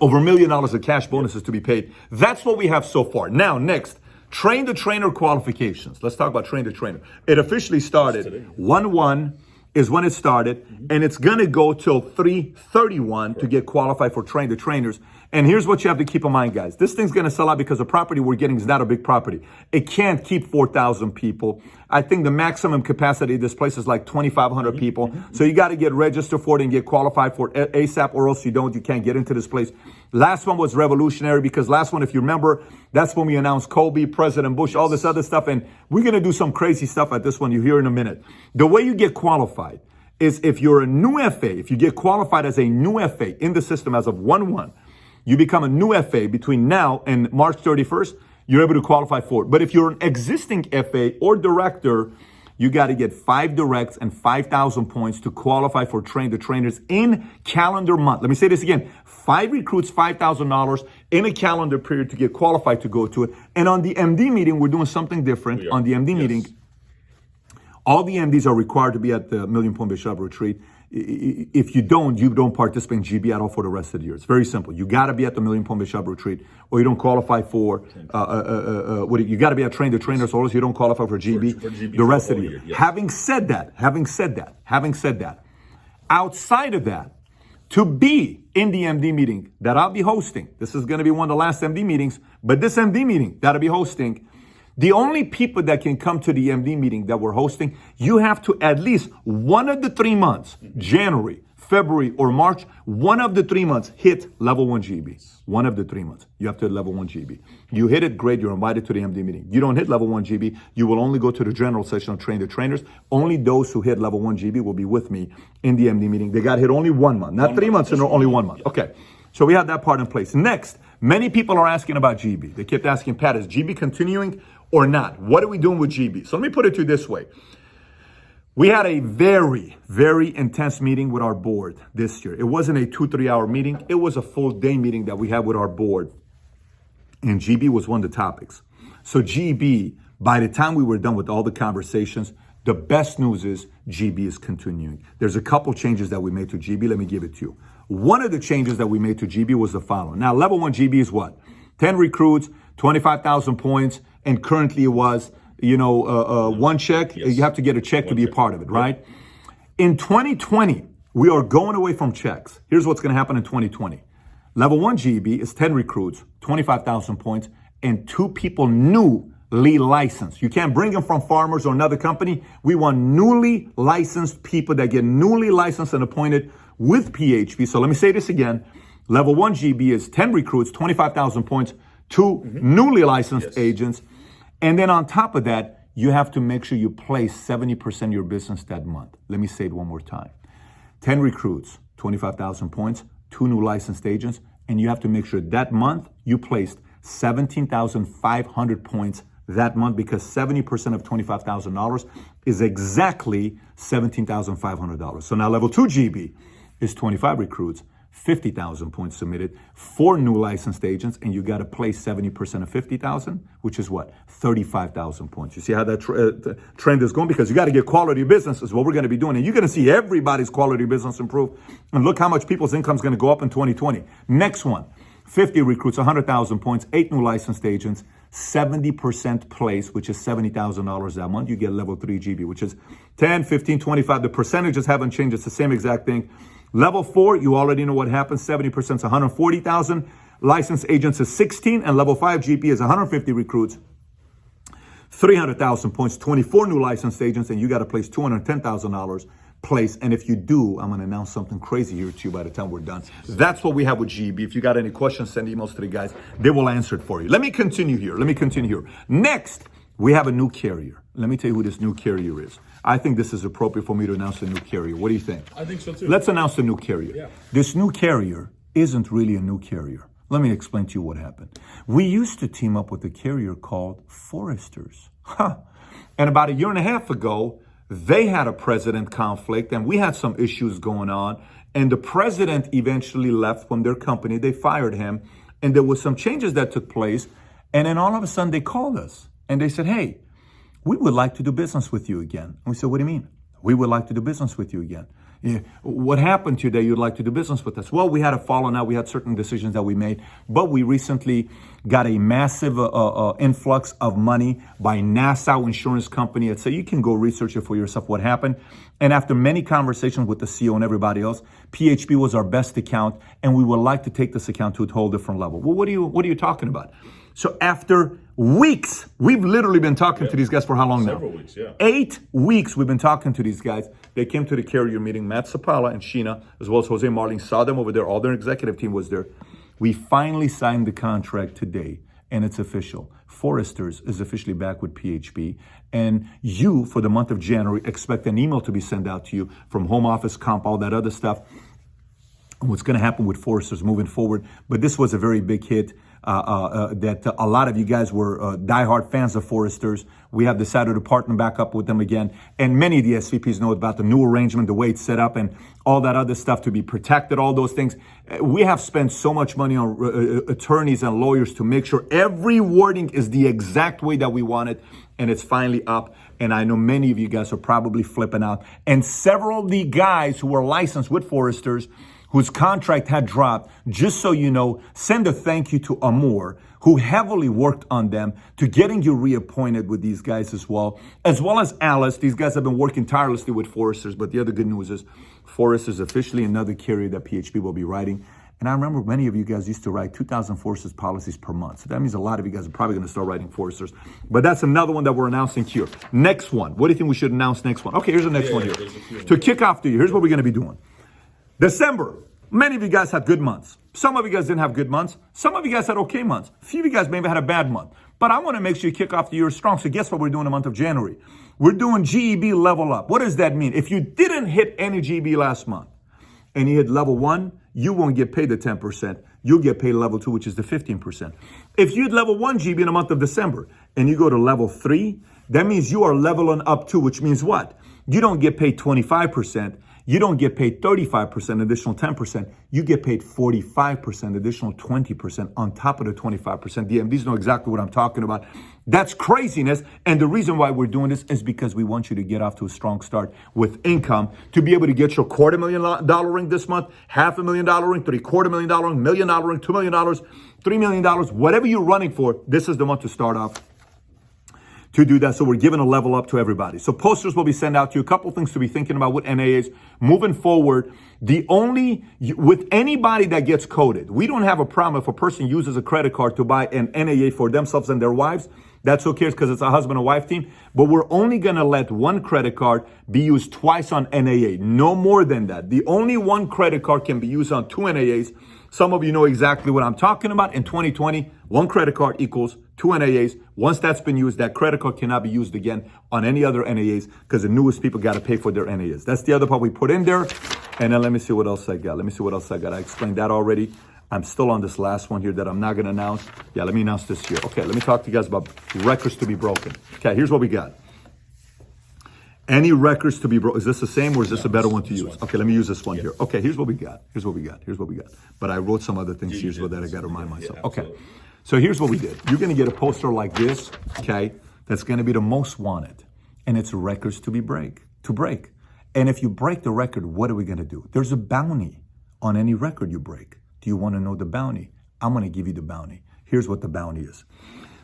S1: over $1 million of cash bonuses to be paid. That's what we have so far. Now, next, train the trainer qualifications. Let's talk about train the trainer. It officially started 1/1 is when it started, and it's going to go till 3/31 to get qualified for train the trainers. And here's what you have to keep in mind, guys. This thing's going to sell out because the property we're getting is not a big property. It can't keep 4,000 people. I think the maximum capacity of this place is like 2,500 people. So you got to get registered for it and get qualified for it ASAP, or else you can't get into this place. Last one was revolutionary because last one, if you remember, that's when we announced Kobe, President Bush, all this other stuff. And we're going to do some crazy stuff at this one. You hear in a minute. The way you get qualified is if you're a new FA, if you get qualified as a new FA in the system as of 1/1, you become a new FA between now and March 31st, you're able to qualify for it. But if you're an existing FA or director, you got to get 5 directs and 5,000 points to qualify for train the trainers in calendar month. Let me say this again. 5 recruits, $5,000 in a calendar period to get qualified to go to it. And on the MD meeting, we're doing something different. On the MD meeting, all the MDs are required to be at the Million Point Bishop Retreat. If you don't participate in GB at all for the rest of the year. It's very simple. You got to be at the Million Point Bishop Retreat, or you don't qualify for. You got to be at Train the Trainers, or else you don't qualify for GB,
S2: for GB
S1: the rest of the year.
S2: Yes.
S1: Having said that, outside of that, to be in the MD meeting that I'll be hosting, this is going to be one of the last MD meetings, but this MD meeting that I'll be hosting, the only people that can come to the MD meeting that we're hosting, you have to at least one of the 3 months, January, February, or March, one of the 3 months hit level 1 GB. One of the 3 months, you have to hit level 1 GB. You hit it, great, you're invited to the MD meeting. You don't hit level 1 GB, you will only go to the general session of Train the Trainers. Only those who hit level 1 GB will be with me in the MD meeting. They got to hit only 1 month, not 3 months, and only 1 month. Okay, so we have that part in place. Next, many people are asking about GB. They kept asking, Pat, is GB continuing or not? What are we doing with GB? So let me put it to you this way. We had a very, very intense meeting with our board this year. It wasn't a 2-3 hour meeting. It was a full day meeting that we had with our board. And GB was one of the topics. So GB, by the time we were done with all the conversations, the best news is GB is continuing. There's a couple changes that we made to GB. Let me give it to you. One of the changes that we made to GB was the following. Now, level 1 GB is what? 10 recruits, 25,000 points, and currently it was, one check. Yes. You have to get a check to be a part of it, right? In 2020, we are going away from checks. Here's what's going to happen in 2020. Level 1 GB is 10 recruits, 25,000 points, and 2 people newly licensed. You can't bring them from Farmers or another company. We want newly licensed people that get newly licensed and appointed with PHP. So let me say this again. Level 1 GB is 10 recruits, 25,000 points, 2 newly licensed agents. And then on top of that, you have to make sure you place 70% of your business that month. Let me say it one more time. 10 recruits, 25,000 points, 2 new licensed agents, and you have to make sure that month you placed 17,500 points that month, because 70% of $25,000 is exactly $17,500. So now level 2 GB is 25 recruits, 50,000 points submitted, 4 new licensed agents, and you got to place 70% of 50,000, which is what? 35,000 points. You see how that trend is going? Because you got to get quality business is what we're going to be doing. And you're going to see everybody's quality business improve. And look how much people's income is going to go up in 2020. Next one, 50 recruits, 100,000 points, 8 new licensed agents, 70% place, which is $70,000 that month. You get level 3 GB, which is 10, 15, 25. The percentages haven't changed. It's the same exact thing. Level 4, you already know what happens. 70% is 140,000. Licensed agents is 16. And level 5 GP is 150 recruits, 300,000 points, 24 new licensed agents, and you got to place $210,000 place. And if you do, I'm going to announce something crazy here to you by the time we're done. That's what we have with GEB. If you got any questions, send emails to the guys. They will answer it for you. Let me continue here. Next, we have a new carrier. Let me tell you who this new carrier is. I think this is appropriate for me to announce the new carrier. What do you think?
S2: I think so too.
S1: Let's announce the new carrier.
S2: Yeah.
S1: This new carrier isn't really a new carrier. Let me explain to you what happened. We used to team up with a carrier called Foresters. And about a year and a half ago, they had a president conflict and we had some issues going on. And the president eventually left from their company. They fired him. And there was some changes that took place. And then all of a sudden they called us and they said, hey, we would like to do business with you again. And we said, what do you mean? We would like to do business with you again. Yeah. What happened today? You'd like to do business with us? Well, we had a fallout out. We had certain decisions that we made, but we recently got a massive influx of money by Nassau Insurance Company. So you can go research it for yourself what happened. And after many conversations with the CEO and everybody else, PHP was our best account, and we would like to take this account to a whole different level. Well, what are you talking about? So after weeks, we've literally been talking to these guys for how long now?
S2: Several weeks, yeah.
S1: 8 weeks we've been talking to these guys. They came to the carrier meeting. Matt Sapala and Sheena, as well as Jose Marlin, saw them over there. All their executive team was there. We finally signed the contract today, and it's official. Foresters is officially back with PHP. And you, for the month of January, expect an email to be sent out to you from home office, comp, all that other stuff. What's going to happen with Foresters moving forward. But this was a very big hit. That a lot of you guys were diehard fans of Foresters. We have decided to partner back up with them again. And many of the SVPs know about the new arrangement, the way it's set up, and all that other stuff to be protected, all those things. We have spent so much money on attorneys and lawyers to make sure every wording is the exact way that we want it. And it's finally up. And I know many of you guys are probably flipping out. And several of the guys who were licensed with Foresters, whose contract had dropped, just so you know, send a thank you to Amor, who heavily worked on them to getting you reappointed with these guys as well as Alice. These guys have been working tirelessly with Foresters, but the other good news is Foresters is officially another carrier that PHP will be writing. And I remember many of you guys used to write 2,000 Foresters policies per month. So that means a lot of you guys are probably going to start writing Foresters. But that's another one that we're announcing here. Next one. What do you think we should announce next one? Okay, here's the next one here. To kick off the year, here's what we're going to be doing. December. Many of you guys had good months. Some of you guys didn't have good months. Some of you guys had okay months. A few of you guys maybe had a bad month. But I want to make sure you kick off the year strong. So guess what we're doing in the month of January? We're doing GEB level up. What does that mean? If you didn't hit any GEB last month and you hit level 1, you won't get paid the 10%. You'll get paid level 2, which is the 15%. If you hit level 1 GEB in the month of December and you go to level 3, that means you are leveling up 2, which means what? You don't get paid 25%. You don't get paid 35%, additional 10%. You get paid 45%, additional 20% on top of the 25%. DMDs know exactly what I'm talking about. That's craziness. And the reason why we're doing this is because we want you to get off to a strong start with income to be able to get your $250,000 ring this month, $500,000 ring, $750,000 ring, $1 million ring, $2 million, $3 million, whatever you're running for. This is the month to start off to do that. So we're giving a level up to everybody. So posters will be sent out to you. A couple things to be thinking about with NAAs moving forward. With anybody that gets coded, we don't have a problem if a person uses a credit card to buy an NAA for themselves and their wives. That's okay because it's a husband and wife team. But we're only going to let one credit card be used twice on NAA. No more than that. The only one credit card can be used on 2 NAAs. Some of you know exactly what I'm talking about. In 2020, one credit card equals 2 NAAs. Once that's been used, that credit card cannot be used again on any other NAAs because the newest people got to pay for their NAAs. That's the other part we put in there. And then let me see what else I got. I explained that already. I'm still on this last one here that I'm not going to announce. Yeah, let me announce this here. Okay, let me talk to you guys about records to be broken. Okay, here's what we got. Any records to be broken? Is this the same or is this a better one to use? Okay, let me use this one here. Okay, here's what we got. Here's what we got. But I wrote some other things here that I got to remind myself. Okay, so here's what we did. You're going to get a poster like this, okay, that's going to be the most wanted. And it's records to break. And if you break the record, what are we going to do? There's a bounty on any record you break. Do you want to know the bounty? I'm going to give you the bounty. Here's what the bounty is.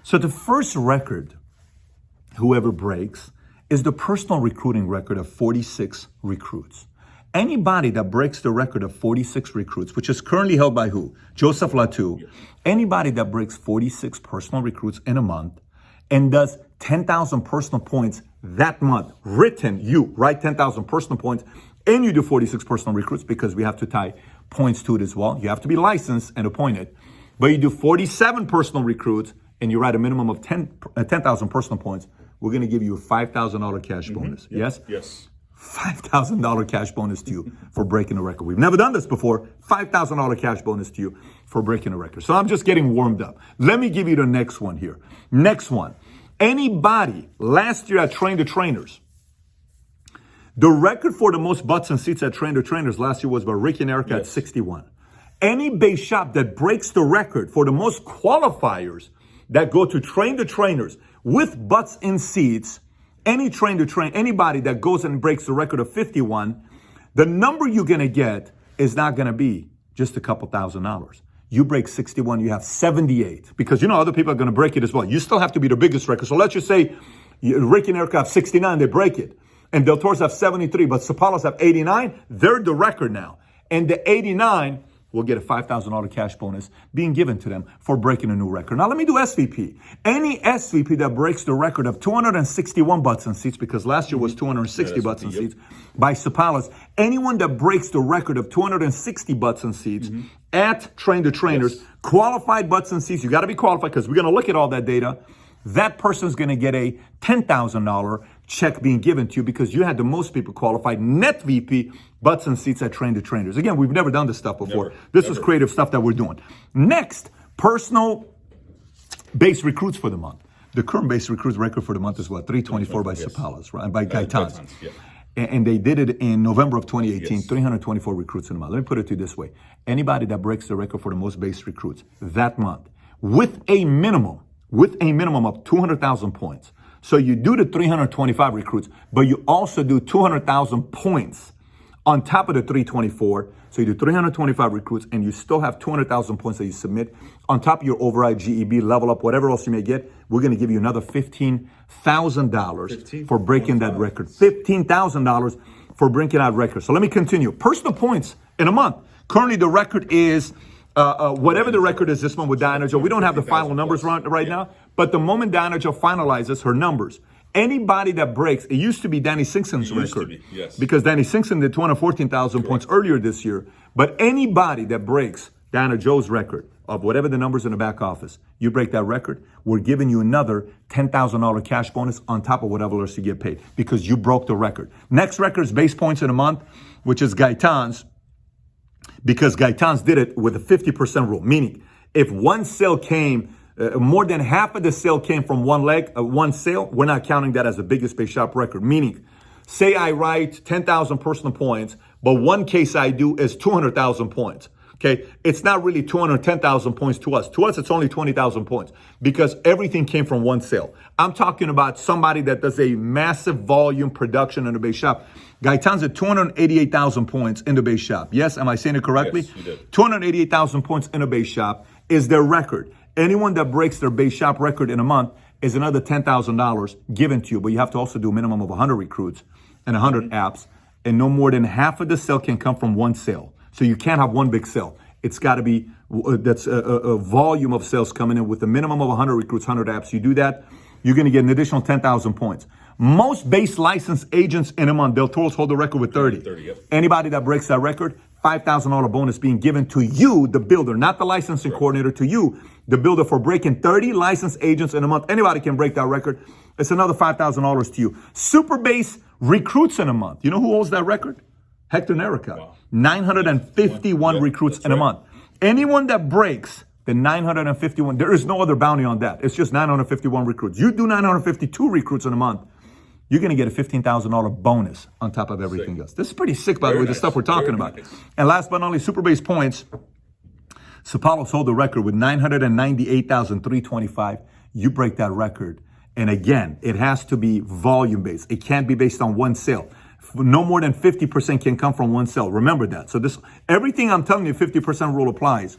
S1: So the first record whoever breaks is the personal recruiting record of 46 recruits. Anybody that breaks the record of 46 recruits, which is currently held by who? Joseph Latu. Yes. Anybody that breaks 46 personal recruits in a month and does 10,000 personal points that month, you write 10,000 personal points, and you do 46 personal recruits because we have to tie points to it as well. You have to be licensed and appointed, but you do 47 personal recruits and you write a minimum of 10,000 personal points. We're going to give you a $5,000 cash bonus. Yes?
S2: Yes.
S1: $5,000 cash bonus to you for breaking a record. We've never done this before. $5,000 cash bonus to you for breaking a record. So I'm just getting warmed up. Let me give you the next one here. Next one. Anybody last year at Train the Trainers, the record for the most butts and seats at Train the Trainers last year was by Ricky and Erica at 61. Any base shop that breaks the record for the most qualifiers that go to Train the Trainers with butts in seats, anybody that goes and breaks the record of 51, the number you're going to get is not going to be just a couple $1,000s. You break 61, you have 78, because other people are going to break it as well. You still have to be the biggest record. So let's just say Ricky and Erica have 69, they break it. And Del Toro's have 73, but Sapalas have 89. They're the record now. And the 89 will get a $5,000 cash bonus being given to them for breaking a new record. Now let me do SVP. Any SVP that breaks the record of 261 butts and seats, because last year was 260 butts and seats by Sapalas, anyone that breaks the record of 260 butts and seats at Train the Trainers, qualified butts and seats, you got to be qualified because we're going to look at all that data. That person's going to get a $10,000 check being given to you because you had the most people qualified net VP butts and seats at Train the Trainers. Again, we've never done this stuff before. This is creative stuff that we're doing. Next, personal base recruits for the month. The current base recruits record for the month is what? 324 by Sapalas, right? By Gaitans. And they did it in November of 2018, 324 recruits in a month. Let me put it to you this way. Anybody that breaks the record for the most base recruits that month with a minimum of 200,000 points. So you do the 325 recruits, but you also do 200,000 points on top of the 324. So you do 325 recruits and you still have 200,000 points that you submit on top of your override GEB, level up, whatever else you may get. We're going to give you another $15,000 for breaking that record. $15,000 for breaking that record. So let me continue. Personal points in a month. Currently the record is whatever the record is this month with Diana Joe. We don't have the final numbers right now, but the moment Diana Joe finalizes her numbers, anybody that breaks, it used to be Danny Singson's record, because Danny Singson did 214,000 points earlier this year. But anybody that breaks Diana Joe's record of whatever the numbers in the back office, you break that record, we're giving you another $10,000 cash bonus on top of whatever else you get paid because you broke the record. Next record is base points in a month, which is Gaitans. Because Gaitans did it with a 50% rule, meaning if one sale came, more than half of the sale came from one sale, we're not counting that as the biggest base shop record. Meaning, say I write 10,000 personal points, but one case I do is 200,000 points. Okay, it's not really 210,000 points to us. To us, it's only 20,000 points because everything came from one sale. I'm talking about somebody that does a massive volume production in the base shop. Gaitans at 288,000 points in the base shop. Yes, am I saying it correctly?
S2: Yes, you did.
S1: 288,000 points in a base shop is their record. Anyone that breaks their base shop record in a month is another $10,000 given to you, but you have to also do a minimum of 100 recruits and 100 apps, and no more than half of the sale can come from one sale. So you can't have one big sale. It's got to be, that's a volume of sales coming in with a minimum of 100 recruits, 100 apps. You do that, you're going to get an additional 10,000 points. Most base licensed agents in a month, Del Toro's hold the record with 30. Anybody that breaks that record, $5,000 bonus being given to you, the builder, not the licensing coordinator, to you, the builder, for breaking 30 licensed agents in a month. Anybody can break that record. It's another $5,000 to you. Super base recruits in a month. You know who holds that record? Hector Nerica. Wow. 951 recruits in a month. Anyone that breaks the 951, there is no other bounty on that. It's just 951 recruits. You do 952 recruits in a month, you're going to get a $15,000 bonus on top of everything else. This is pretty sick, by the way, the stuff we're talking about.
S2: Nice.
S1: And last but not least, Super Base points. Sapalo sold the record with 998,325. You break that record. And again, it has to be volume based. It can't be based on one sale. No more than 50% can come from one sale. Remember that. So this, everything I'm telling you, 50% rule applies.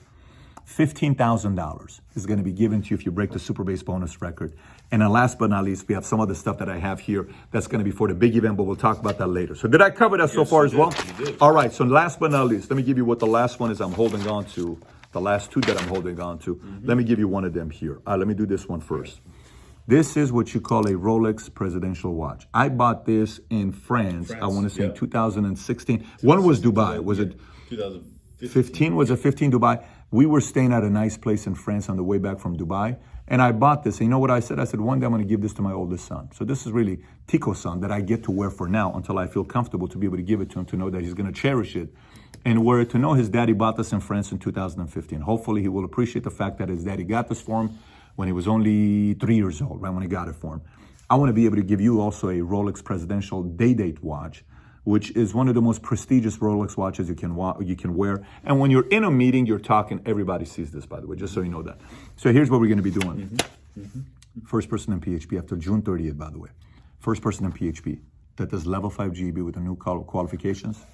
S1: $15,000 is going to be given to you if you break the Super Base bonus record. And then last but not least, we have some other stuff that I have here that's going to be for the big event, but we'll talk about that later. So did I cover that so far as well?
S2: You did.
S1: All right. So last but not least, let me give you what the last one is I'm holding on to. The last two that I'm holding on to. Let me give you one of them here. Let me do this one first. This is what you call a Rolex presidential watch. I bought this in France. I want to say in 2016. One was Dubai. Was it 2015? Was it 15 Dubai? We were staying at a nice place in France on the way back from Dubai. And I bought this. And you know what I said? I said, one day I'm going to give this to my oldest son. So this is really Tico's son that I get to wear for now until I feel comfortable to be able to give it to him, to know that he's going to cherish it. And were to know his daddy bought this in France in 2015. Hopefully he will appreciate the fact that his daddy got this for him when he was only 3 years old, right when he got it for him. I want to be able to give you also a Rolex Presidential Day-Date watch, which is one of the most prestigious Rolex watches you can wear. And when you're in a meeting, you're talking, everybody sees this, by the way, just so you know that. So here's what we're going to be doing. First person in PHP after June 30th, by the way. First person in PHP that does level 5 GB with the new qualifications,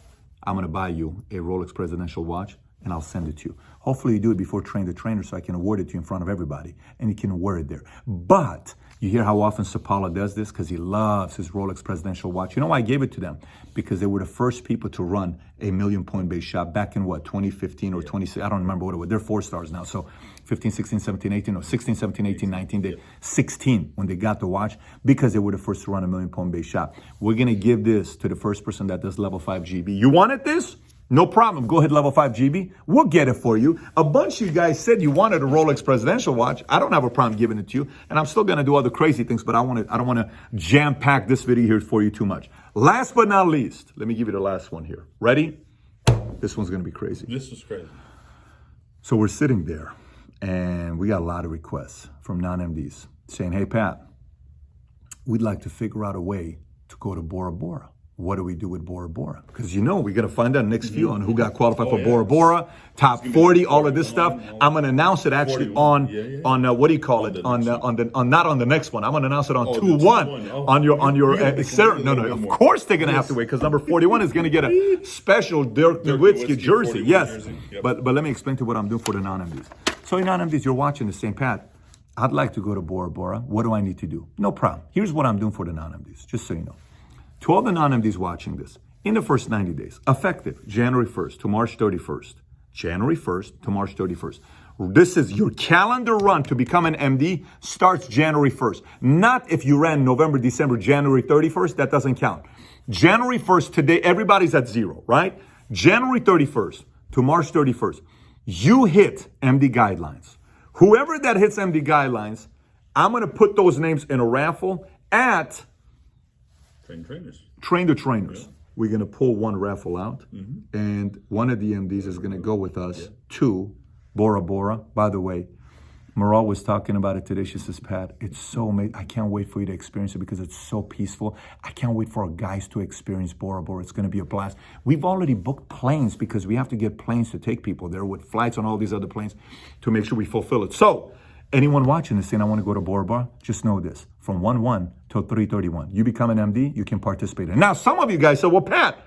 S1: I'm going to buy you a Rolex Presidential watch and I'll send it to you. Hopefully you do it before Train the Trainer so I can award it to you in front of everybody and you can wear it there. But you hear how often Sapala does this? Because he loves his Rolex Presidential watch. You know why I gave it to them? Because they were the first people to run a 1,000,000-point base shop back in what, 2015 or 26? I don't remember what it was. They're 4 stars now. So 15, 16, 17, 18, no, 16, 17, 18, 19, they 16 when they got the watch because they were the first to run a 1,000,000-point base shop. We're going to give this to the first person that does level 5 GB. You wanted this? No problem. Go ahead, level 5 GB. We'll get it for you. A bunch of you guys said you wanted a Rolex Presidential watch. I don't have a problem giving it to you. And I'm still going to do other crazy things, but I don't want to jam-pack this video here for you too much. Last but not least, let me give you the last one here. Ready? This one's going to be crazy.
S2: This was crazy.
S1: So we're sitting there, and we got a lot of requests from non-MDs saying, hey, Pat, we'd like to figure out a way to go to Bora Bora. What do we do with Bora Bora? Because we're going to find out next few on who got qualified for Bora Bora, top 40, all of this stuff. I'm going to announce it actually on what do you call it? Not on the next one. I'm going to announce it on 2-1 on your No, of course they're going to have to wait because number 41 is going to get a special Dirk Nowitzki jersey. Yes, but let me explain to you what I'm doing for the non-MDs. So you non-MDs, you're watching the same Pat. I'd like to go to Bora Bora. What do I need to do? No problem. Here's what I'm doing for the non-MDs, just so you know. To all the non-MDs watching this, in the first 90 days, effective January 1st to March 31st, January 1st to March 31st. This is your calendar run to become an MD starts January 1st. Not if you ran November, December, January 31st, that doesn't count. January 1st, today, everybody's at 0, right? January 31st to March 31st, you hit MD guidelines. Whoever that hits MD guidelines, I'm going to put those names in a raffle at Train the Trainers. Yeah. We're going to pull one raffle out, and one of the MDs is going to go with us to Bora Bora. By the way, Maral was talking about it today. She says, Pat, it's so amazing. I can't wait for you to experience it because it's so peaceful. I can't wait for our guys to experience Bora Bora. It's going to be a blast. We've already booked planes because we have to get planes to take people there with flights on all these other planes to make sure we fulfill it. So, anyone watching this saying, I want to go to Bora Bora, just know this. From 1/1 till 3/31, you become an MD, you can participate in it. Now, some of you guys say, well, Pat,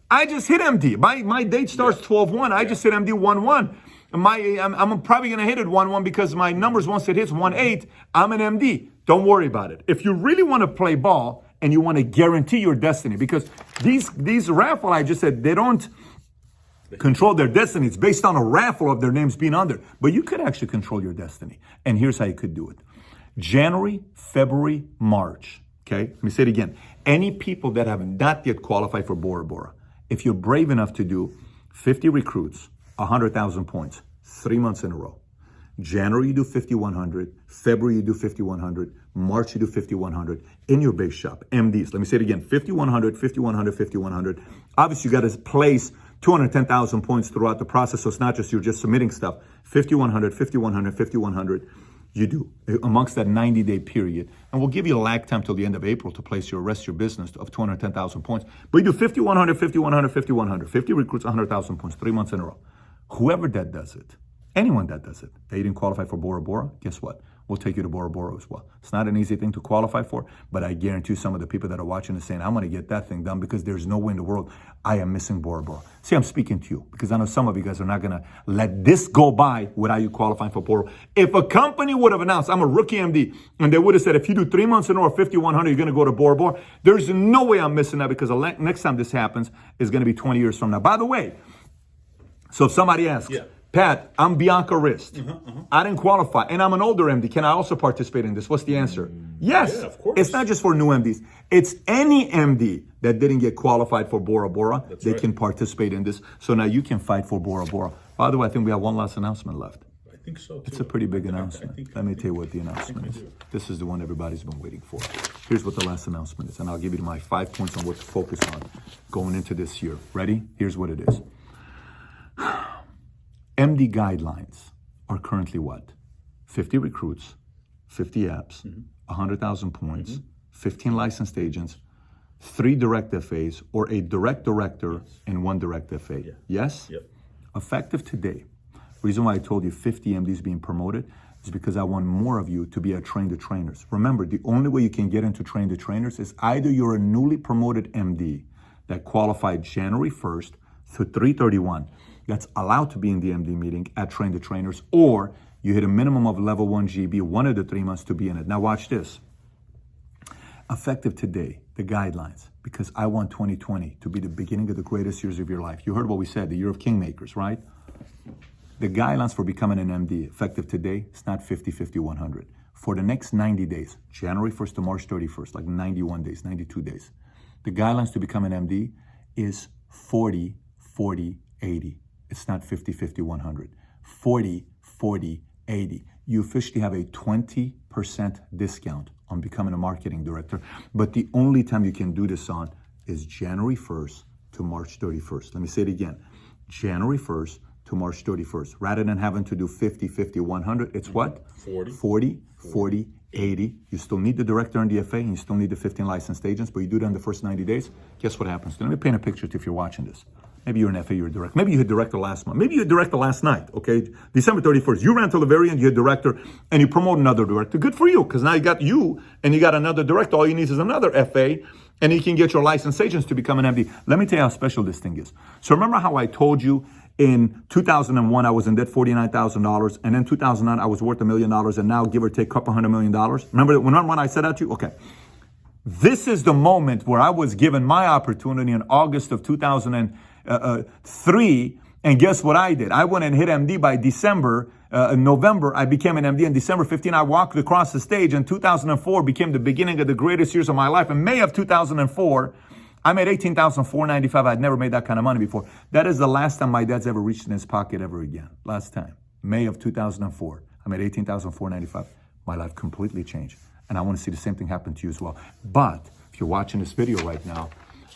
S1: I just hit MD. My date starts 12/1. I just hit MD 1/1. I'm probably going to hit it 1/1 because my numbers, once it hits 1/8, I'm an MD. Don't worry about it. If you really want to play ball and you want to guarantee your destiny, because these raffle, I just said, they don't control their destiny. It's based on a raffle of their names being on there. But you could actually control your destiny. And here's how you could do it. January, February, March. Okay, let me say it again. Any people that have not yet qualified for Bora Bora, if you're brave enough to do 50 recruits, 100,000 points, 3 months in a row. January, you do 5,100. February, you do 5,100. March, you do 5,100 in your base shop. MDs. Let me say it again. 5,100, 5,100, 5,100. Obviously, you got to place 210,000 points throughout the process. So it's not just you're just submitting stuff. 5,100, 5,100, 5,100. You do, amongst that 90-day period. And we'll give you a lag time till the end of April to place your rest of your business of 210,000 points. But you do 50, 100, 50, 100, 50, 100. 50 recruits, 100,000 points, 3 months in a row. Whoever that does it, anyone that does it, they didn't qualify for Bora Bora, guess what? We'll take you to Bora Bora as well. It's not an easy thing to qualify for, but I guarantee you some of the people that are watching are saying, I'm going to get that thing done because there's no way in the world I am missing Bora Bora. See, I'm speaking to you because I know some of you guys are not going to let this go by without you qualifying for Bora Bora. If a company would have announced, I'm a rookie MD, and they would have said, if you do 3 months in a row, 50, 100, you're going to go to Bora Bora, there's no way I'm missing that because the next time this happens is going to be 20 years from now. By the way, so if somebody asks, Pat, I'm Bianca Rist. I didn't qualify, and I'm an older MD. Can I also participate in this? What's the answer? Yes.
S2: Yeah, of course.
S1: It's not just for new MDs. It's any MD that didn't get qualified for Bora Bora. They can participate in this. So now you can fight for Bora Bora. By the way, I think we have one last announcement left.
S2: I think so, too.
S1: It's a pretty big announcement. Let me tell you what the announcement is. This is the one everybody's been waiting for. Here's what the last announcement is, and I'll give you my 5 points on what to focus on going into this year. Ready? Here's what it is. MD guidelines are currently what? 50 recruits, 50 apps, 100,000 points, 15 licensed agents, 3 direct FAs, or a direct director and 1 direct FA. Yes?
S2: Yep.
S1: Effective today. Reason why I told you 50 MDs being promoted is because I want more of you to be a train the trainers. Remember, the only way you can get into train the trainers is either you're a newly promoted MD that qualified January 1st through 3/31 that's allowed to be in the MD meeting at Train the Trainers, or you hit a minimum of level 1 GB, 1 of the 3 months to be in it. Now watch this. Effective today, the guidelines, because I want 2020 to be the beginning of the greatest years of your life. You heard what we said, the year of kingmakers, right? The guidelines for becoming an MD, effective today, it's not 50, 50, 100. For the next 90 days, January 1st to March 31st, like 91 days, 92 days, the guidelines to become an MD is 40, 40, 80. It's not 50, 50, 100. 40, 40, 80. You officially have a 20% discount on becoming a marketing director, but the only time you can do this on is January 1st to March 31st. Let me say it again. January 1st to March 31st. Rather than having to do 50, 50, 100, it's what? 40, 40, 80. You still need the director and the FA, and you still need the 15 licensed agents, but you do that in the first 90 days. Guess what happens? Let me paint a picture to you if you're watching this. Maybe you're an FA, you're a director. Maybe you hit director last month. Maybe you hit director last night, okay? December 31st. You ran till the very end, you hit director, and you promote another director. Good for you, because now you got you, and you got another director. All you need is another FA, and you can get your licensed agents to become an MD. Let me tell you how special this thing is. So remember how I told you in 2001, I was in debt $49,000, and in 2009, I was worth $1 million, and now give or take a couple $100 million. Remember when I said that to you? Okay. This is the moment where I was given my opportunity in August of 2003, and guess what I did? I went and hit MD by December. In November, I became an MD. In December 15, I walked across the stage, and 2004 became the beginning of the greatest years of my life. In May of 2004, I made $18,495. I'd never made that kind of money before. That is the last time my dad's ever reached in his pocket ever again. Last time. May of 2004. I made $18,495. My life completely changed. And I want to see the same thing happen to you as well. But if you're watching this video right now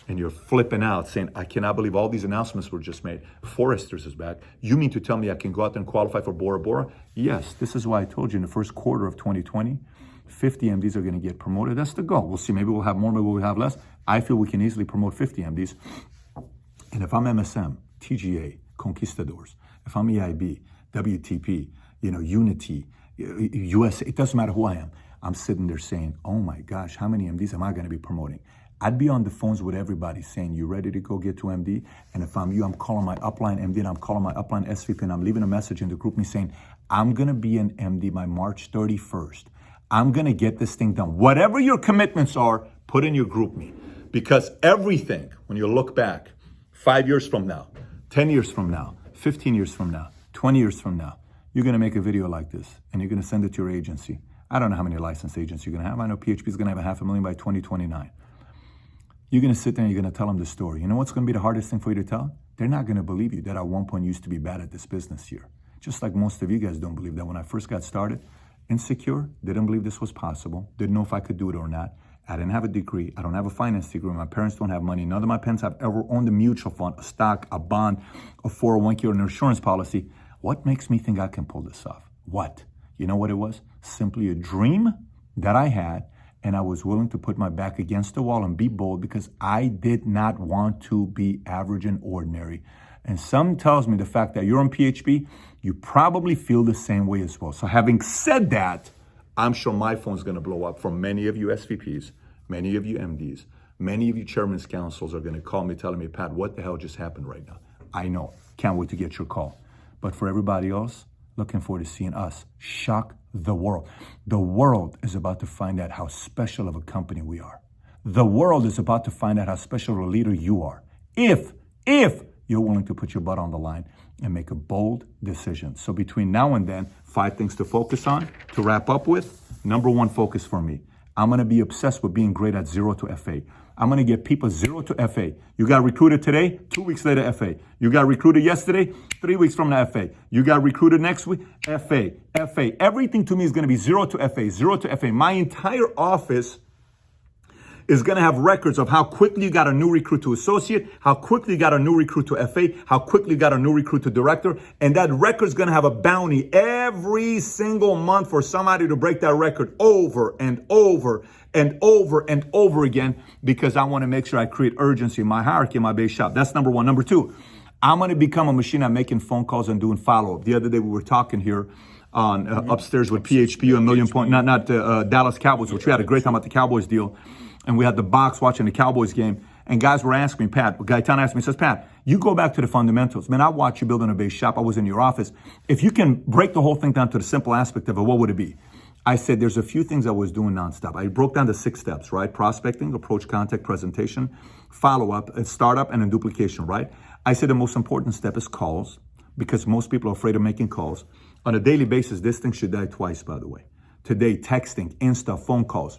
S1: and you're flipping out saying, I cannot believe all these announcements were just made. Foresters is back. You mean to tell me I can go out there and qualify for Bora Bora? Yes, this is why I told you in the first quarter of 2020, 50 MDs are going to get promoted. That's the goal. We'll see. Maybe we'll have more, maybe we'll have less. I feel we can easily promote 50 MDs. And if I'm MSM, TGA, Conquistadors, if I'm EIB, WTP, Unity, USA, it doesn't matter who I am. I'm sitting there saying, oh my gosh, how many MDs am I going to be promoting? I'd be on the phones with everybody saying, you ready to go get to MD? And if I'm you, I'm calling my upline MD and I'm calling my upline SVP and I'm leaving a message in the group me saying, I'm going to be an MD by March 31st. I'm going to get this thing done. Whatever your commitments are, put in your group me. Because everything, when you look back, 5 years from now, 10 years from now, 15 years from now, 20 years from now, you're going to make a video like this and you're going to send it to your agency. I don't know how many licensed agents you're going to have. I know PHP is going to have 500,000 by 2029. You're going to sit there and you're going to tell them the story. You know what's going to be the hardest thing for you to tell? They're not going to believe you that at one point you used to be bad at this business here. Just like most of you guys don't believe that when I first got started, insecure, didn't believe this was possible, didn't know if I could do it or not. I didn't have a degree. I don't have a finance degree. My parents don't have money. None of my parents have ever owned a mutual fund, a stock, a bond, a 401k, or an insurance policy. What makes me think I can pull this off? What? You know what it was? simply a dream that I had, and I was willing to put my back against the wall and be bold because I did not want to be average and ordinary. And some tells me the fact that you're on PHP, you probably feel the same way as well. So having said that, I'm sure my phone's going to blow up from many of you SVPs, many of you MDs, many of you chairman's councils are going to call me telling me, Pat, what the hell just happened right now? I know. Can't wait to get your call. But for everybody else, looking forward to seeing us shock the world. The world is about to find out how special of a company we are. The world is about to find out how special a leader you are. If you're willing to put your butt on the line and make a bold decision. So between now and then, 5 things to focus on, to wrap up with. Number 1 focus for me. I'm going to be obsessed with being great at 0 to FA. I'm going to get people 0 to FA. You got recruited today, 2 weeks later, FA. You got recruited yesterday, 3 weeks from the FA. You got recruited next week, FA. Everything to me is going to be 0 to FA, 0 to FA. My entire office is going to have records of how quickly you got a new recruit to associate, how quickly you got a new recruit to FA, how quickly you got a new recruit to director. And that record's going to have a bounty every single month for somebody to break that record over and over and over and over again, because I want to make sure I create urgency in my hierarchy in my base shop. That's number 1. Number 2, I'm going to become a machine at making phone calls and doing follow-up. The other day we were talking here on upstairs with PHP, a million point, not Dallas Cowboys, which we had a great time at the Cowboys deal. And we had the box watching the Cowboys game. And guys were asking me, Pat, Gaetan asked me, says, Pat, you go back to the fundamentals. Man, I watched you building a base shop. I was in your office. If you can break the whole thing down to the simple aspect of it, what would it be? I said, there's a few things I was doing nonstop. I broke down the 6 steps, right? Prospecting, approach, contact, presentation, follow-up, startup, and then duplication, right? I said the most important step is calls, because most people are afraid of making calls. On a daily basis, this thing should die twice, by the way. Today, texting, Insta, phone calls.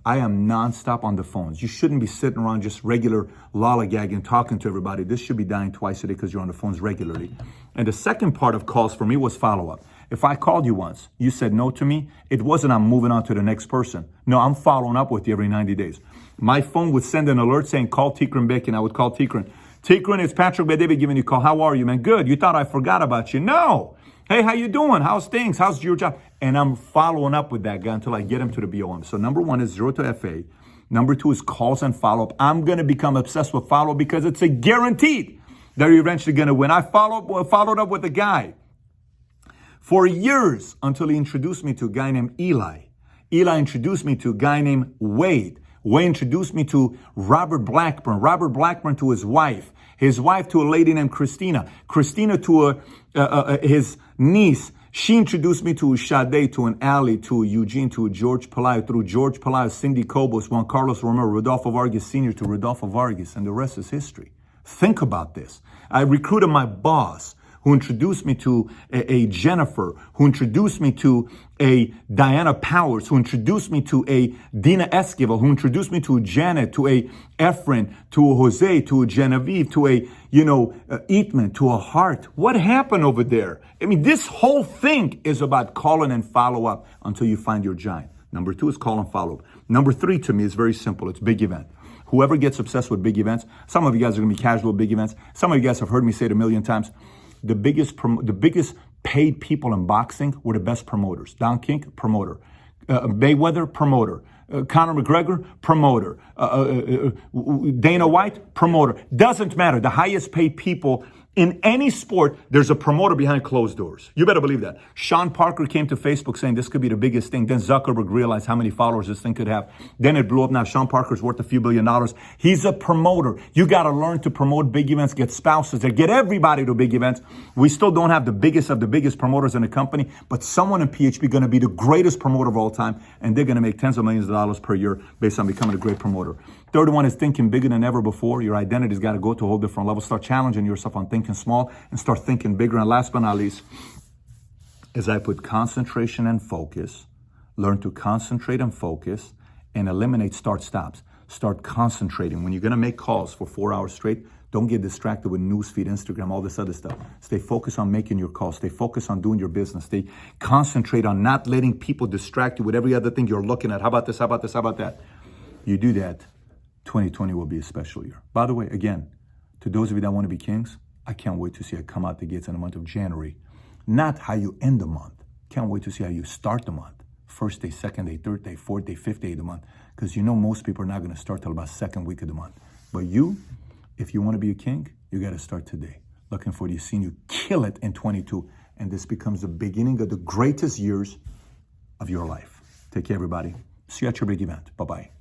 S1: I am nonstop on the phones. You shouldn't be sitting around just regular lollygagging, talking to everybody. This should be dying twice a day because you're on the phones regularly. And the second part of calls for me was follow-up. If I called you once, you said no to me, it wasn't I'm moving on to the next person. No, I'm following up with you every 90 days. My phone would send an alert saying, call Tikran Bacon. I would call Tikran. Tikran, it's Patrick Bet-David giving you a call. How are you, man? Good. You thought I forgot about you. No. Hey, how you doing? How's things? How's your job? And I'm following up with that guy until I get him to the BOM. So number 1 is 0 to FA. Number 2 is calls and follow-up. I'm going to become obsessed with follow-up because it's a guaranteed that you're eventually going to win. I followed up with a guy for years until he introduced me to a guy named Eli. Eli introduced me to a guy named Wade. Wade introduced me to Robert Blackburn. Robert Blackburn to his wife to a lady named Christina to his niece. She introduced me to Sade, to an Ali, to Eugene, to George Pelayo, through George Pelayo, Cindy Cobos, Juan Carlos Romero, Rodolfo Vargas Sr. to Rodolfo Vargas, and the rest is history. Think about this. I recruited my boss, who introduced me to a Jennifer, who introduced me to a Diana Powers, who introduced me to a Dina Esquivel, who introduced me to a Janet, to a Efren, to a Jose, to a Genevieve, to a, Eatman, to a Hart. What happened over there? I mean, this whole thing is about calling and follow up until you find your giant. Number 2 is call and follow up. Number 3 to me is very simple. It's big event. Whoever gets obsessed with big events, some of you guys are going to be casual big events. Some of you guys have heard me say it a million times. The biggest paid people in boxing were the best promoters. Don King, promoter. Mayweather, promoter. Conor McGregor, promoter. Dana White, promoter. Doesn't matter. The highest paid people in any sport, there's a promoter behind closed doors. You better believe that. Sean Parker came to Facebook saying this could be the biggest thing. Then Zuckerberg realized how many followers this thing could have. Then it blew up. Now Sean Parker's worth a few $1 billion. He's a promoter. You got to learn to promote big events, get spouses there, get everybody to big events. We still don't have the biggest of the biggest promoters in the company, but someone in PHP going to be the greatest promoter of all time, and they're going to make tens of millions of dollars per year based on becoming a great promoter. Third one is thinking bigger than ever before. Your identity's got to go to a whole different level. Start challenging yourself on thinking small and start thinking bigger. And last but not least, is I put concentration and focus. Learn to concentrate and focus and eliminate start-stops. Start concentrating. When you're going to make calls for 4 hours straight, don't get distracted with newsfeed, Instagram, all this other stuff. Stay focused on making your calls. Stay focused on doing your business. Stay concentrate on not letting people distract you with every other thing you're looking at. How about this? How about this? How about that? You do that, 2020 will be a special year. By the way, again, to those of you that want to be kings, I can't wait to see it come out the gates in the month of January. Not how you end the month. Can't wait to see how you start the month. first day, second day, third day, fourth day, fifth day of the month. Because you know most people are not going to start till about second week of the month. But you, if you want to be a king, you got to start today. Looking forward to seeing you kill it in 22. And this becomes the beginning of the greatest years of your life. Take care, everybody. See you at your big event. Bye-bye.